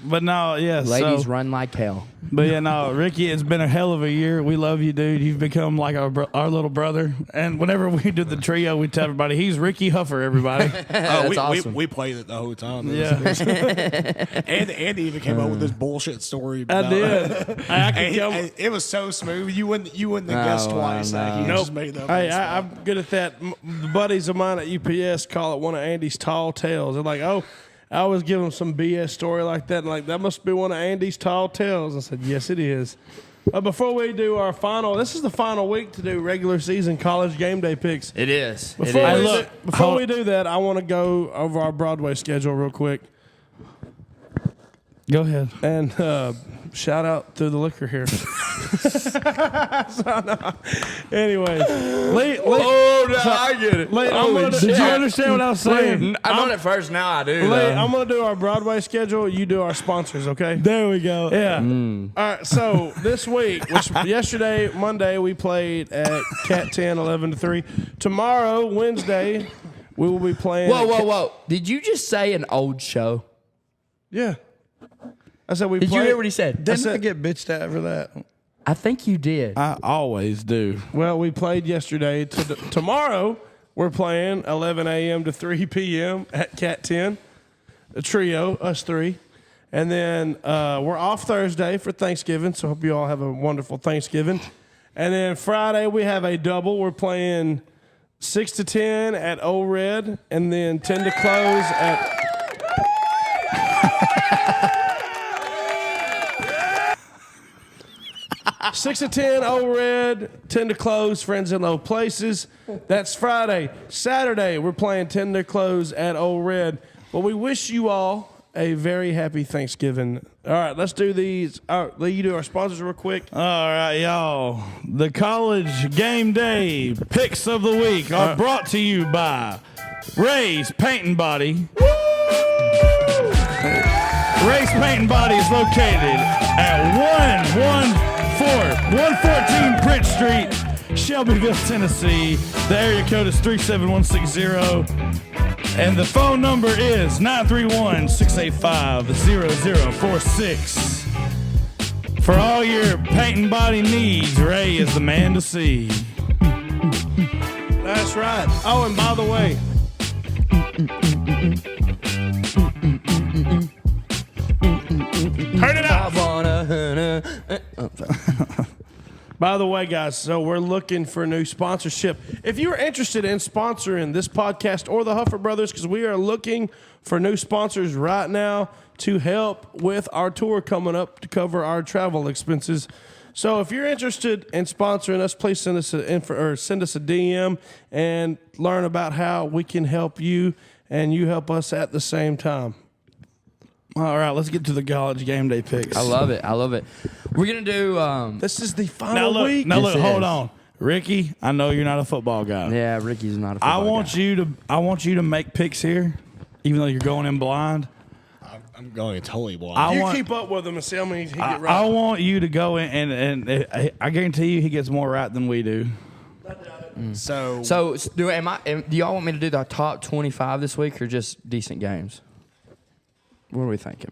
But no, ladies run like hell. But yeah, no, Ricky, it's been a hell of a year. We love you, dude. You've become like our little brother. And whenever we do the trio, we tell everybody he's Ricky Huffer. Everybody. That's awesome. We played it the whole time. Yeah. And Andy even came up with this bullshit story. I did. It was so smooth. You wouldn't have guessed twice. No. He just made up. Hey, I'm good at that. The buddies of mine at UPS call it one of Andy's tall tales. They're like, oh, I always give them some BS story like that. And like, that must be one of Andy's tall tales. I said, yes, it is. Before we do our this is the final week to do regular season college game day picks. It is. Before we do that, I want to go over our Broadway schedule real quick. Go ahead. And shout out to the liquor here. Anyway. I get it. Did you understand what I was saying? I know it first, now I do. I'm going to do our Broadway schedule. You do our sponsors, okay? There we go. Yeah. All right, so this week, which yesterday, Monday, we played at Cat 10, 11-3. Tomorrow, Wednesday, we will be playing. Whoa. Did you just say an old show? Yeah. I said we Did you hear what he said? Didn't I get bitched at for that? I think you did. I always do. Well, we played yesterday. Tomorrow, we're playing 11 a.m. to 3 p.m. at Cat 10, a trio, us three. And then we're off Thursday for Thanksgiving, so hope you all have a wonderful Thanksgiving. And then Friday, we have a double. We're playing 6 to 10 at Old Red, and then 10 to close at... 6 to 10, Old Red, 10 to close, Friends in Low Places. That's Friday. Saturday, we're playing 10 to close at Old Red. But we wish you all a very happy Thanksgiving. All right, let's do these. All right, Lee, you do our sponsors real quick. All right, y'all. The college game day picks of the week are brought to you by Ray's Paint and Body. Ray's Paint and Body is located at 114 Prince Street, Shelbyville, Tennessee. The area code is 37160. And the phone number is 931-685-0046. For all your paint and body needs, Ray is the man to see. That's right. Oh, and by the way, turn it up. By the way, guys, so we're looking for a new sponsorship. If you're interested in sponsoring this podcast or the Huffer Brothers, because we are looking for new sponsors right now to help with our tour coming up to cover our travel expenses. So if you're interested in sponsoring us, please send us send us a DM and learn about how we can help you and you help us at the same time. All right, let's get to the college game day picks. I love it. I love it. We're gonna do. This is the Now final look, week. now look, This hold is. on, Ricky. I know you're not a football guy. Yeah, Ricky's not a I football want guy. you to make picks here, even though you're going in blind. I'm going totally blind. I You want keep up with him and see how many he I, get right. I want you to go in and I guarantee you he gets more right than we do. so So do y'all want me to do the top 25 this week or just decent games? What are we thinking?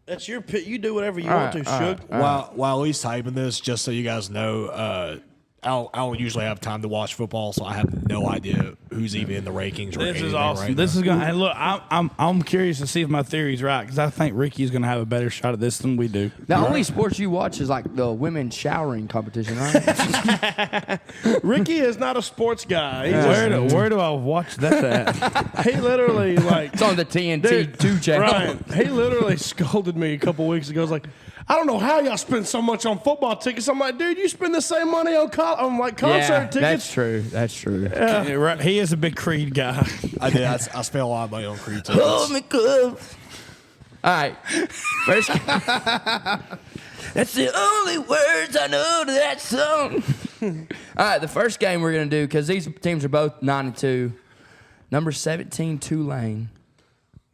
That's your pick. You do whatever you All want right, to, all Shug. right. while he's typing this, just so you guys know, I don't usually have time to watch football, so I have no idea who's even in the rankings. Or This is anything awesome. Right This now. is gonna. And look, I'm curious to see if my theory's right because I think Ricky's gonna have a better shot at this than we do. The only sports you watch is like the women's showering competition, right? Ricky is not a sports guy. He, just- Where do I watch that at? he literally like It's on the TNT Dude, 2 channel. Ryan, he literally scolded me a couple weeks ago. He's like, I don't know how y'all spend so much on football tickets. I'm like, dude, you spend the same money on concert Yeah, tickets. that's true. That's true. Yeah, right. He is a big Creed guy. I did. I spent a lot of money on Creed tickets. Hold me close. All right. First, that's the only words I know to that song. All right, the first game we're going to do, because these teams are both 9-2, number 17 Tulane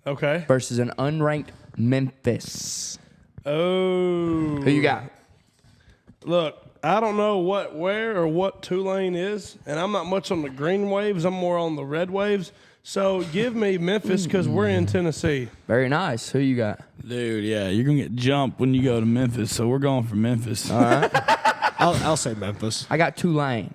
Okay. versus an unranked Memphis. Oh. Who you got? Look, I don't know where or what Tulane is, and I'm not much on the green waves. I'm more on the red waves. So give me Memphis because we're in Tennessee. Very nice. Who you got? Dude, yeah, you're gonna get jumped when you go to Memphis, so we're going for Memphis. I'll say Memphis. I got Tulane.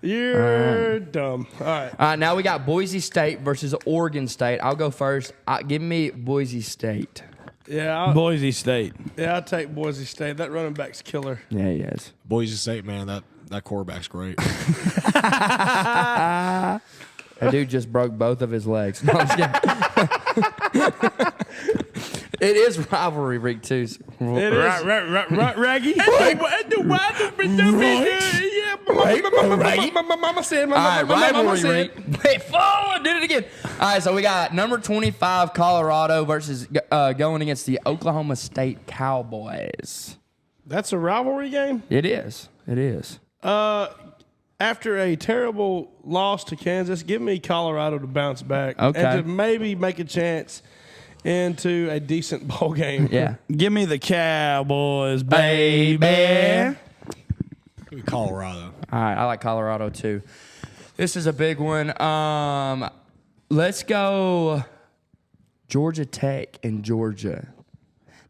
You're dumb. All right. All right, now we got Boise State versus Oregon State. I'll go first. Give me Boise State. Yeah, Boise State. I'll take Boise State. That running back's killer. Yeah, he is. Boise State, man, that quarterback's great. That dude just broke both of his legs. No, I'm just kidding. It is rivalry week too. It is. Right, Raggy? Mama said, All right, mama rivalry said. week. Wait, forward, did it again. All right, so we got number 25 Colorado versus going against the Oklahoma State Cowboys. That's a rivalry game? It is. It is. After a terrible loss to Kansas, give me Colorado to bounce back. Okay. And to maybe make a chance into a decent bowl game. Yeah. Give me the Cowboys, baby. Colorado. All right, I like Colorado too. This is a big one. Let's go Georgia Tech and Georgia.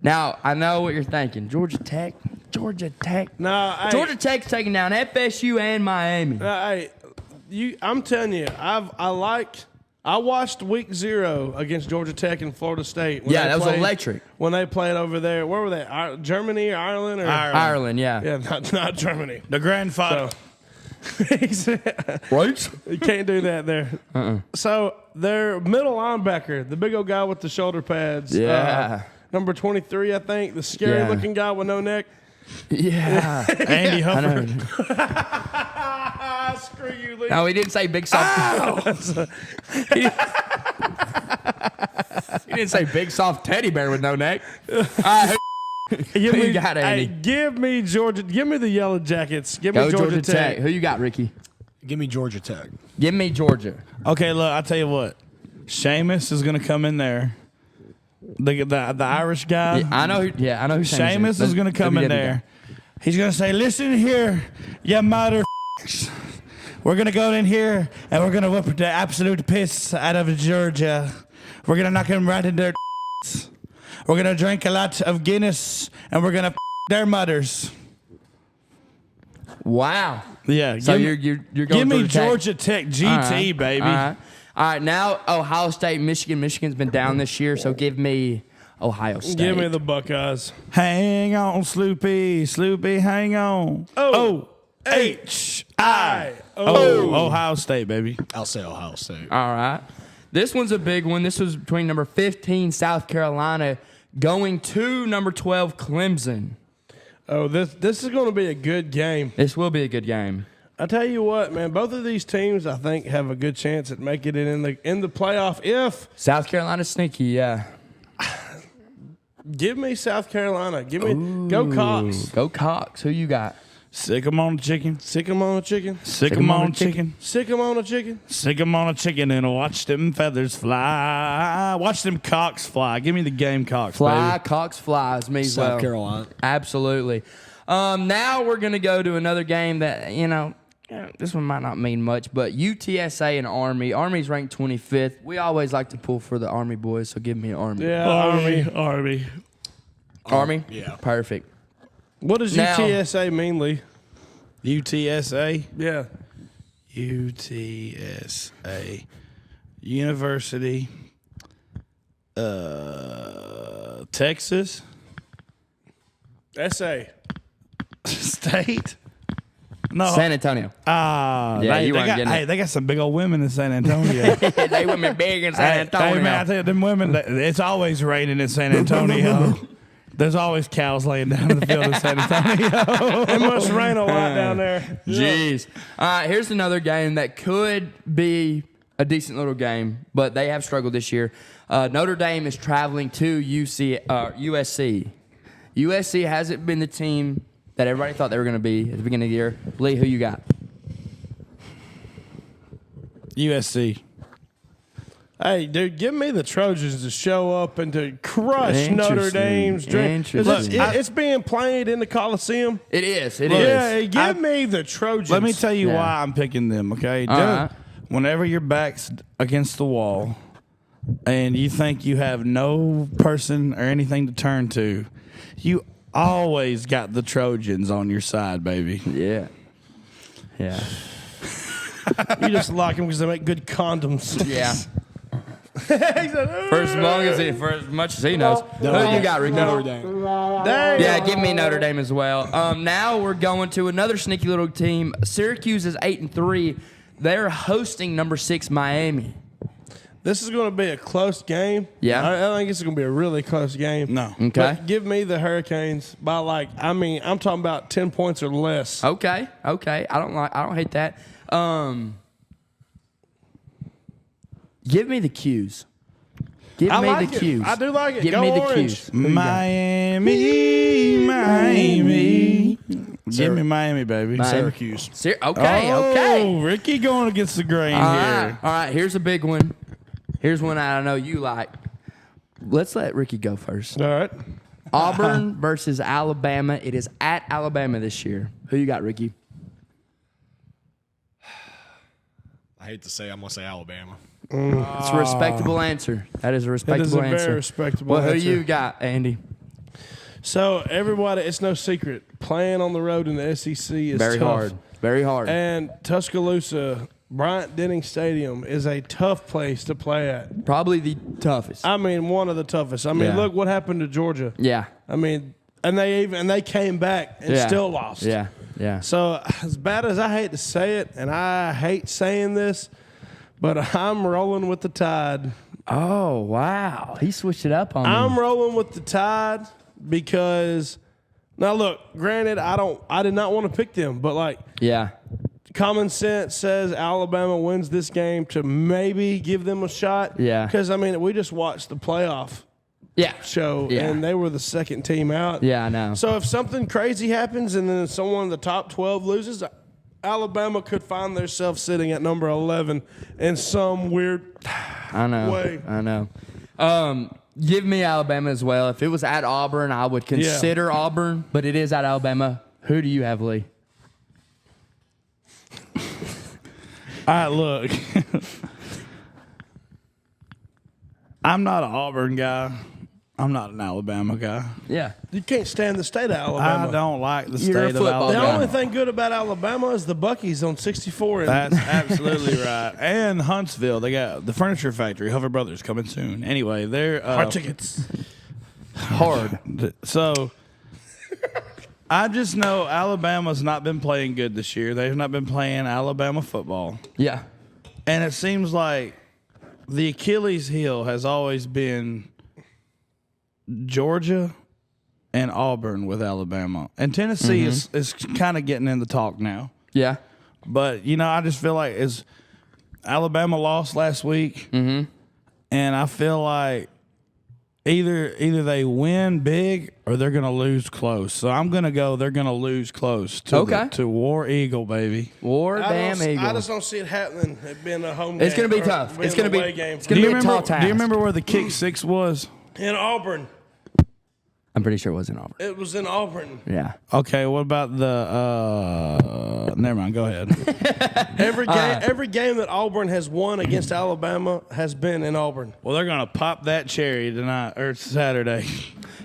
Now, I know what you're thinking. Georgia Tech. No, hey, Georgia Tech's taking down FSU and Miami. hey, I'm telling you, I watched week 0 against Georgia Tech and Florida State. When Yeah, they that was played- electric. When they played over there, where were they? Germany or Ireland? Or? Ireland, yeah. Yeah, not Germany. The grandfather. Right? You can't do that there. So their middle linebacker, the big old guy with the shoulder pads. Yeah. Number 23, I think. The scary Yeah. looking guy with no neck. Yeah. Andy I know. Hufford. Screw you, Lee. No, he didn't say big soft. He didn't say big soft teddy bear with no neck. All right, Give who me, you got, Andy? give me Georgia. Give me the Yellow Jackets. Give me go Georgia, Tech. Who you got, Ricky? Give me Georgia Tech. Give me Georgia. Okay, look, I'll tell you what. Seamus is going to come in there. The Irish guy. I know. I know who Seamus is going to come in there. He's going to say, listen here, you mother. We're going to go in here and we're going to whip the absolute piss out of Georgia. We're going to knock him right in their. We're going to drink a lot of Guinness and we're going to their mothers. Wow. Yeah. So you're going give me Georgia Georgia Tech GT, All right, baby. All right, now Ohio State, Michigan. Michigan's been down this year, so give me Ohio State. Give me the Buckeyes. Hang on, Sloopy, hang on. O-H-I. Ohio State, baby. I'll say Ohio State. All right. This one's a big one. This was between number 15, South Carolina, going to number 12, Clemson. Oh, this is going to be a good game. This will be a good game. I tell you what, man. Both of these teams, I think, have a good chance at making it in the playoff. If South Carolina's sneaky, yeah. give me South Carolina, go Cox. Go Cox. Who you got? Sick 'em on the chicken. Sick 'em on a chicken. Sick 'em on the chicken. Sick 'em on a chicken. Sick 'em on a chicken and watch them feathers fly. Watch them cocks fly. Give me the game cocks, Fly, baby. Cox flies. Me as well. South Carolina. Absolutely. Now we're going to go to another game that, this one might not mean much, but UTSA and Army. Army's ranked 25th. We always like to pull for the Army boys, so give me Army. Yeah, Army. Army? Yeah. Perfect. What does Now- UTSA mean, Lee? UTSA. Yeah. UTSA. University. Texas. SA. State. No. San Antonio. Yeah, Yeah, they, you they weren't got, getting it. hey, they got some big old women in San Antonio. They women big in San Antonio. Hey, man, I tell you, them women, it's always raining in San Antonio. There's always cows laying down in the field in San Antonio. It must rain a lot down there. Jeez. All right, here's another game that could be a decent little game, but they have struggled this year. Notre Dame is traveling to USC. USC hasn't been the team that everybody thought they were going to be at the beginning of the year. Lee, who you got? USC. Hey, dude, give me the Trojans to show up and to crush Notre Interesting. Dame's dream. Interesting. Look, it's being played in the Coliseum. It is. It is. Yeah, give me the Trojans. Let me tell you Yeah. why I'm picking them, okay? All right. Whenever your back's against the wall and you think you have no person or anything to turn to, you always got the Trojans on your side, baby. Yeah. Yeah. You just like them because they make good condoms. Yeah. For as much as he knows. Who you got, Rico? Notre Dame. Dang. Yeah, give me Notre Dame as well. Now we're going to another sneaky little team. Syracuse is 8-3. They're hosting number 6 Miami. This is going to be a close game. Yeah. I think it's going to be a really close game. No. Okay. But give me the Hurricanes by I'm talking about 10 points or less. Okay. I don't hate that. Give me the Qs. Give I me like the it. Qs. I do like it. Give Go me the Orange. Qs. Who you got? Miami. Give me Miami, baby. Syracuse. Okay. Ricky going against the grain All here. right. Here's a big one. Here's one I know you like. Let's let Ricky go first. All right. Auburn versus Alabama. It is at Alabama this year. Who you got, Ricky? I hate to say, I'm gonna say Alabama. It's a respectable answer. That is a It respectable is a answer. very respectable Well, who answer. you got, Andy? So, everybody, it's no secret. Playing on the road in the SEC is Very tough. hard. Very hard. And Tuscaloosa, Bryant-Denning Stadium is a tough place to play at. Probably the toughest. I mean, one of the toughest. I mean, Yeah. look what happened to Georgia. Yeah. I mean, and they came back and Yeah. still lost. Yeah. Yeah. So, as bad as I hate to say it, and I hate saying this, but I'm rolling with the Tide. Oh, wow. He switched it up on me. I'm rolling with the Tide because now look, granted, I did not want to pick them, but Yeah. common sense says Alabama wins this game to maybe give them a shot. Yeah. Because I mean, we just watched the playoff Yeah. show Yeah. and they were the second team out. Yeah, I know. So if something crazy happens and then someone in the top 12 loses, Alabama could find themselves sitting at number 11 in some weird I know. way. I know. Give me Alabama as well. If it was at Auburn, I would consider Auburn, but it is at Alabama. Who do you have, Lee? All right, look. I'm not an Auburn guy. I'm not an Alabama guy. Yeah. You can't stand the state of Alabama. I don't like the You're a state of football The guy. Alabama. only thing good about Alabama is the Bucky's on 64. And That's absolutely right. And Huntsville, they got the furniture factory, Hover Brothers, coming soon. Anyway, they're hard tickets. Hard. So I just know Alabama's not been playing good this year. They've not been playing Alabama football. Yeah. And it seems like the Achilles heel has always been Georgia and Auburn with Alabama. And Tennessee is kind of getting in the talk now. Yeah. But, I just feel like Alabama lost last week, and I feel like either they win big or they're going to lose close. So I'm going to go they're going to lose close to War Eagle, baby. I just don't see it happening. It being a home game. It's going to be tough. It's going to be a tall task. Do you remember where the kick six was? In Auburn. I'm pretty sure it was in Auburn. It was in Auburn. Yeah. Okay, what about the never mind, go ahead. Every game that Auburn has won against Alabama has been in Auburn. Well, they're going to pop that cherry tonight or Saturday.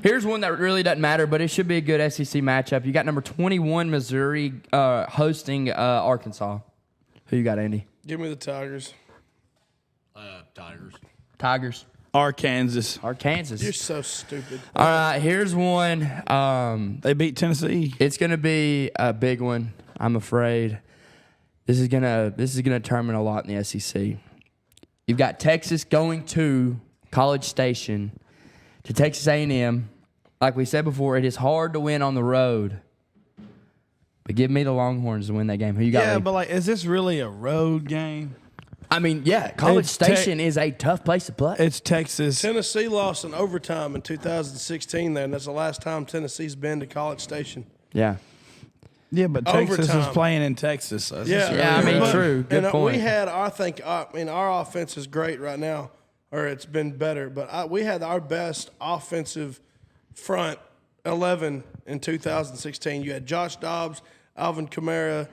Here's one that really doesn't matter, but it should be a good SEC matchup. You got number 21 Missouri hosting Arkansas. Who you got, Andy? Give me the Tigers. Tigers. Arkansas. You're so stupid. All right, here's one. They beat Tennessee. It's gonna be a big one. I'm afraid. This is gonna determine a lot in the SEC. You've got Texas going to College Station to Texas A&M. Like we said before, it is hard to win on the road. But give me the Longhorns to win that game. Who you got? Yeah, Lee? but is this really a road game? I mean, yeah, College Station is a tough place to play. It's Texas. Tennessee lost in overtime in 2016 there, and that's the last time Tennessee's been to College Station. Yeah. Yeah, but Texas Overtime. is playing in Texas. So True. Good point. We had, our offense is great right now, or it's been better, but we had our best offensive front 11 in 2016. You had Josh Dobbs, Alvin Kamara,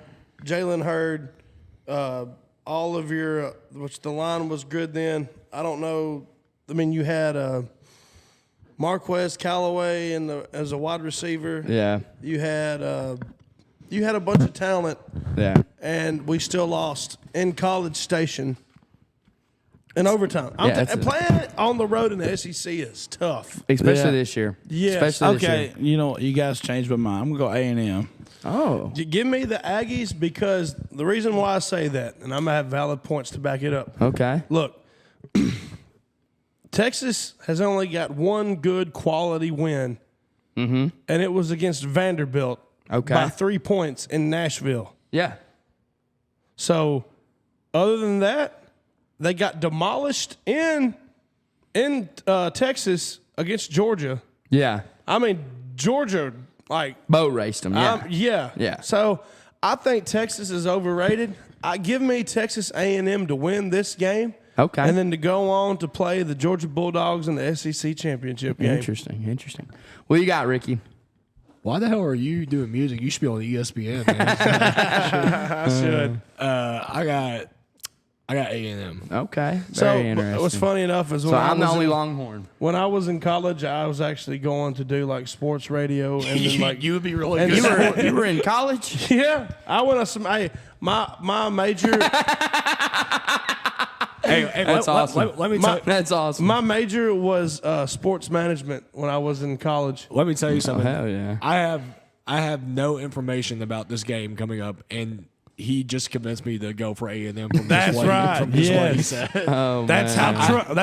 Jalen Hurd, all of your, which the line was good then. I don't know. I mean, you had Marquez Callaway as a wide receiver. Yeah. You had a bunch of talent. Yeah. And we still lost in College Station in overtime. Playing on the road in the SEC is tough. Especially this year. Yes. Especially this Okay, year. you know what? You guys changed my mind. I'm going to go A&M. Oh. You give me the Aggies because the reason why I say that, and I'm going to have valid points to back it up. Okay. Look, Texas has only got one good quality win, and it was against Vanderbilt by 3 points in Nashville. Yeah. So, other than that, they got demolished in Texas against Georgia. Yeah. I mean, Georgia, Boat raced them. Yeah. Yeah. So, I think Texas is overrated. Give me Texas A&M to win this game. Okay. And then to go on to play the Georgia Bulldogs in the SEC championship game. Interesting. What you got, Ricky? Why the hell are you doing music? You should be on ESPN, man. I should. I got A&M. Okay. So Very interesting. what's funny enough is when I'm the only Longhorn. when I was in college, I was actually going to do sports radio and then You would be really and good. You were in college? yeah. I went to some. My major. That's awesome. Let me tell That's awesome. My major was sports management when I was in college. Let me tell you something. hell yeah. I have no information about this game coming up, and he just convinced me to go for A&M. From That's what right. From just what he Yes. said. Oh, That's man.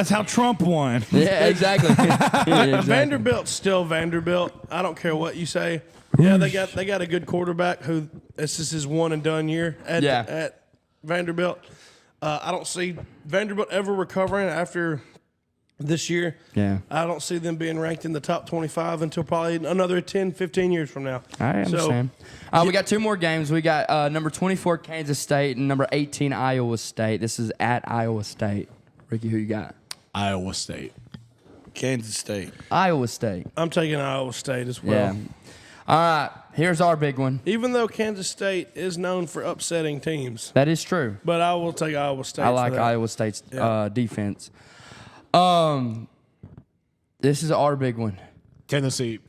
how Trump won. Yeah, exactly. Yeah, exactly. Vanderbilt's still Vanderbilt. I don't care what you say. Yeah, they got a good quarterback who this is his one and done year at Vanderbilt. I don't see Vanderbilt ever recovering after this year. Yeah. I don't see them being ranked in the top 25 until probably another 10, 15 years from now. I understand. We got two more games. We got number 24 Kansas State and number 18 Iowa State. This is at Iowa State. Ricky, who you got? Iowa State. Kansas State. Iowa State. I'm taking Iowa State as well. Yeah. All right. Here's our big one. Even though Kansas State is known for upsetting teams, That is true. but I will take Iowa State. I like for that. Iowa State's defense. This is our big one. Tennessee.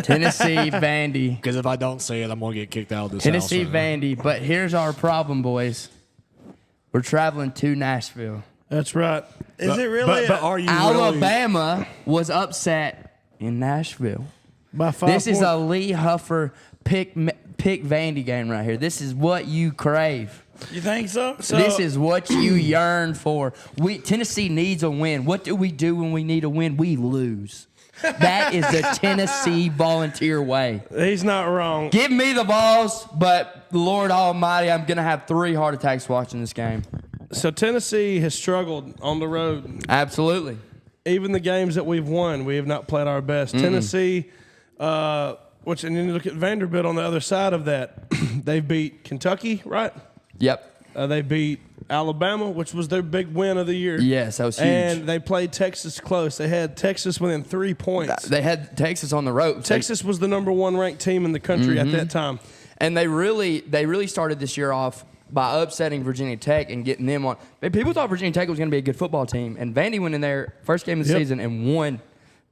Tennessee Vandy. Because if I don't say it, I'm going to get kicked out of this Tennessee house. Vandy. But here's our problem, boys. We're traveling to Nashville. That's right. Is it really? But are you Alabama was upset in Nashville. by 5 This is points? a Lee Huffer pick Vandy game right here. This is what you crave. You think so? This is what you yearn for. Tennessee needs a win. What do we do when we need a win? We lose. That is the Tennessee Volunteer way. He's not wrong. Give me the balls, but Lord Almighty, I'm going to have 3 heart attacks watching this game. So Tennessee has struggled on the road. Absolutely. Even the games that we've won, we have not played our best. Tennessee, and then you look at Vanderbilt on the other side of that. They beat Kentucky, right? Yep. They beat Alabama, which was their big win of the year. Yes, that was huge. And they played Texas close. They had Texas within 3 points. They had Texas on the ropes. Texas was the number 1 ranked team in the country at that time. And they really started this year off by upsetting Virginia Tech and getting them on. People thought Virginia Tech was going to be a good football team, and Vandy went in there first game of the season and won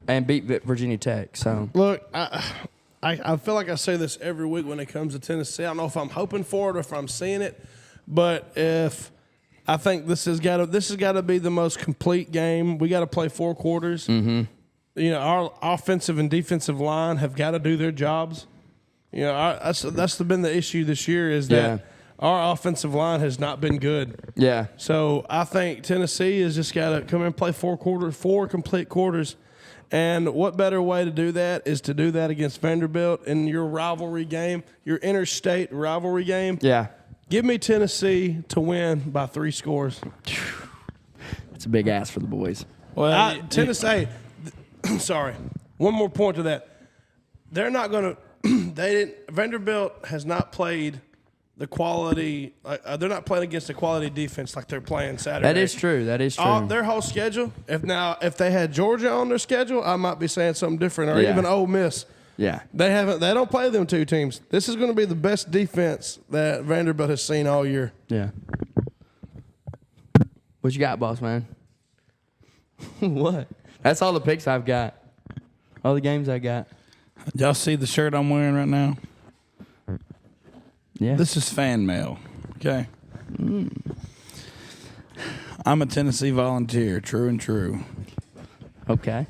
and beat Virginia Tech. So look, I feel like I say this every week when it comes to Tennessee. I don't know if I'm hoping for it or if I'm seeing it, but if I think this has got to be the most complete game. We got to play 4 quarters. You know, our offensive and defensive line have got to do their jobs. You know, that's been the issue this year is that our offensive line has not been good. yeah, So I think Tennessee has just got to come in and play 4 complete quarters. And what better way to do that is to do that against Vanderbilt in your rivalry game, your interstate rivalry game. yeah. Give me Tennessee to win by 3 scores. It's a big ask for the boys. Well, Tennessee. Sorry, one more point to that. They're not going to. Vanderbilt has not played the quality. They're not playing against the quality defense like they're playing Saturday. That is true. That is true. Their whole schedule. If they had Georgia on their schedule, I might be saying something different, or even Ole Miss. Yeah. They don't play them 2 teams. This is going to be the best defense that Vanderbilt has seen all year. Yeah. What you got, boss man? What? That's all the picks I've got. All the games I got. Y'all see the shirt I'm wearing right now? Yeah. This is fan mail. Okay. I'm a Tennessee Volunteer, true and true. Okay.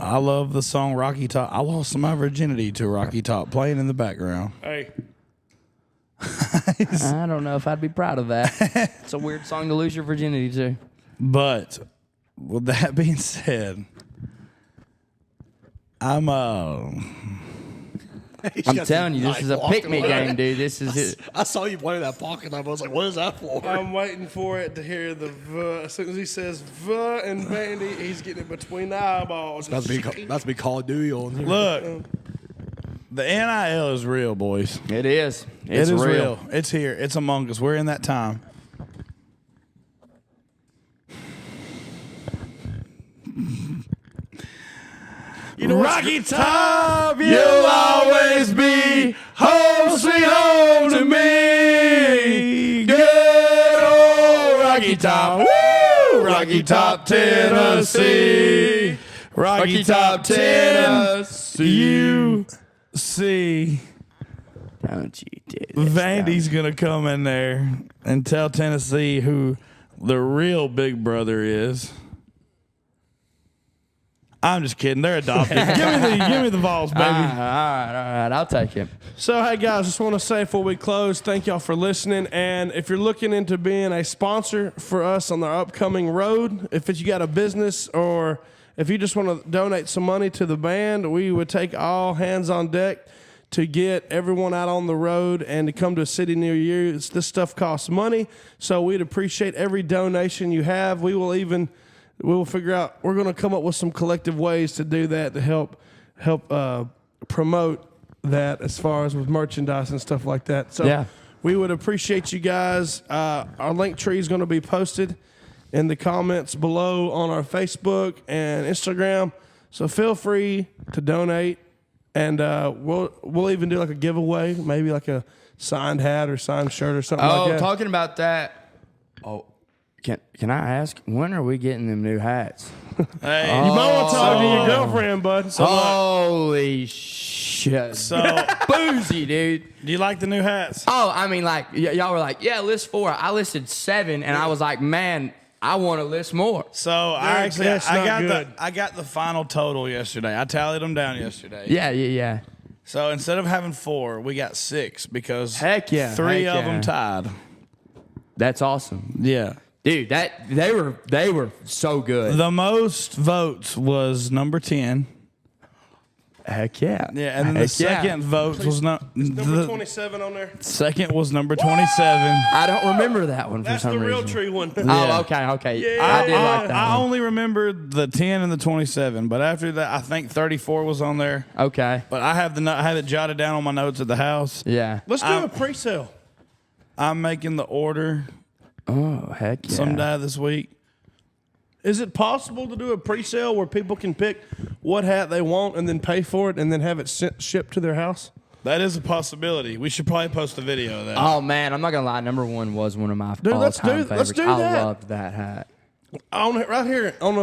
I love the song Rocky Top. I lost my virginity to Rocky Top playing in the background. Hey, I don't know if I'd be proud of that. It's a weird song to lose your virginity to. But with that being said, I'm telling you, this is a pick-me game, dude. This is it. I saw you playing that pocket knife. I was like, what is that for? I'm waiting for it to hear the V. As soon as he says V and Vandy, he's getting it between the eyeballs. That's to be Call of Duty on here. look. The NIL is real, boys. It is. It is real. It's here. It's among us. We're in that time. You know Rocky Top, you'll always be home sweet home to me. Good old Rocky Top, woo! Rocky Top, Tennessee. Rocky Top, Tennessee. You see, Don't you do this. Vandy's gonna come in there and tell Tennessee who the real big brother is. I'm just kidding. They're adopted. give me the balls, baby. All right. I'll take him. So, hey, guys, just want to say before we close, thank y'all for listening. And if you're looking into being a sponsor for us on our upcoming road, if you got a business or if you just want to donate some money to the band, we would take all hands on deck to get everyone out on the road and to come to a city near you. This stuff costs money, so we'd appreciate every donation you have. We will figure out, we're going to come up with some collective ways to do that to help promote that as far as with merchandise and stuff like that. So we would appreciate you guys. Our link tree is going to be posted in the comments below on our Facebook and Instagram. So feel free to donate, and we'll even do like a giveaway, maybe like a signed hat or signed shirt or something like that. Oh, talking about that. Oh. Can I ask, when are we getting them new hats? Hey, You might want to talk to your girlfriend, bud. Holy shit. so Boozy, dude. do you like the new hats? Oh, I mean, like, y'all were like, yeah, list 4. I listed 7, and I was like, man, I want to list more. So I that's not good. got the final total yesterday. I tallied them down yesterday. Yeah. So instead of having 4, we got 6 because Heck yeah, 3 heck of them yeah. tied. That's awesome. Yeah. Dude, they were so good. The most votes was number 10, Heck yeah. Yeah, and then the Heck second vote was not. Number The 27 on there. second was number 27. I don't remember that one for That's some the real reason. tree one. Oh, okay. Yeah. I did like that I one. only remember the 10 and the 27, but after that, I think 34 was on there. Okay. But I have it jotted down on my notes at the house. Yeah. Let's do a pre-sale. I'm making the order Oh, heck yeah. someday this week. Is it possible to do a pre-sale where people can pick what hat they want and then pay for it and then have it shipped to their house? That is a possibility. We should probably post a video of that. Oh, man. I'm not going to lie. Number one was one of my Dude, all-time let's favorites. do I that. loved that hat. Right here on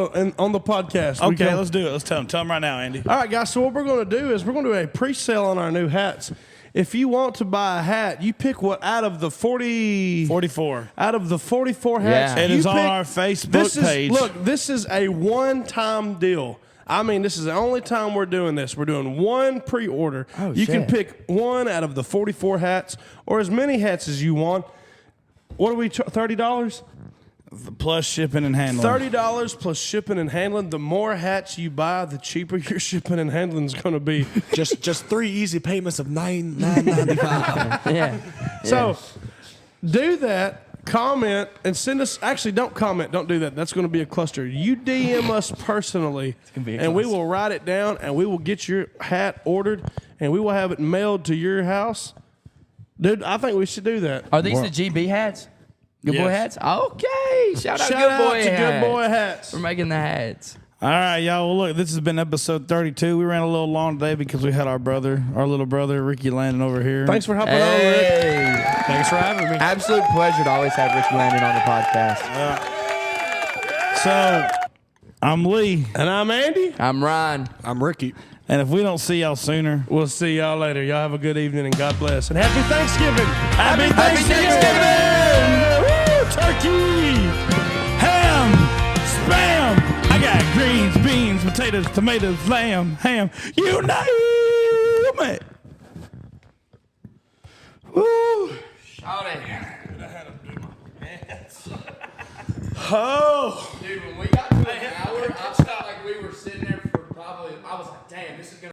the podcast. We Okay, can- let's do it. Let's tell them right now, Andy. All right, guys. So what we're going to do is we're going to do a pre-sale on our new hats. If you want to buy a hat, you pick what out of the 44. Out of the 44 hats, Yeah. It you is on pick- our Facebook this page. Look, this is a one-time deal. I mean, this is the only time we're doing this. We're doing one pre-order. Oh, you can shit. pick one out of the 44 hats or as many hats as you want. What are we, $30? Plus shipping and handling. $30 plus shipping and handling. The more hats you buy, the cheaper your shipping and handling is going to be. Just 3 easy payments of $9.95. Yeah. So do that. Comment and send us. Actually, don't comment. Don't do that. That's going to be a cluster. You DM us personally, be a and we cluster. will write it down, and we will get your hat ordered, and we will have it mailed to your house. Dude, I think we should do that. Are these the GB hats? Good boy Yes. hats? Okay. Shout out Shout Good out Boy to hats. Good Boy Hats. For making the hats. All right, y'all. Well, look, this has been episode 32. We ran a little long today because we had our little brother, Ricky Landon, over here. Thanks for hopping on, Rick. Hey. Thanks for having me. Absolute pleasure to always have Ricky Landon on the podcast. So, I'm Lee, And I'm Andy. I'm Ryan. I'm Ricky. and if we don't see y'all sooner, We'll see y'all later. Y'all have a good evening, and God bless. And happy Thanksgiving. Happy Thanksgiving! Woo! Turkey! Ham! Spam! I got greens, beans, potatoes, tomatoes, lamb, ham. You name it! Woo! Oh! Dude, when we got to an hour, I felt like we were sitting there for probably, I was like, damn, this is going to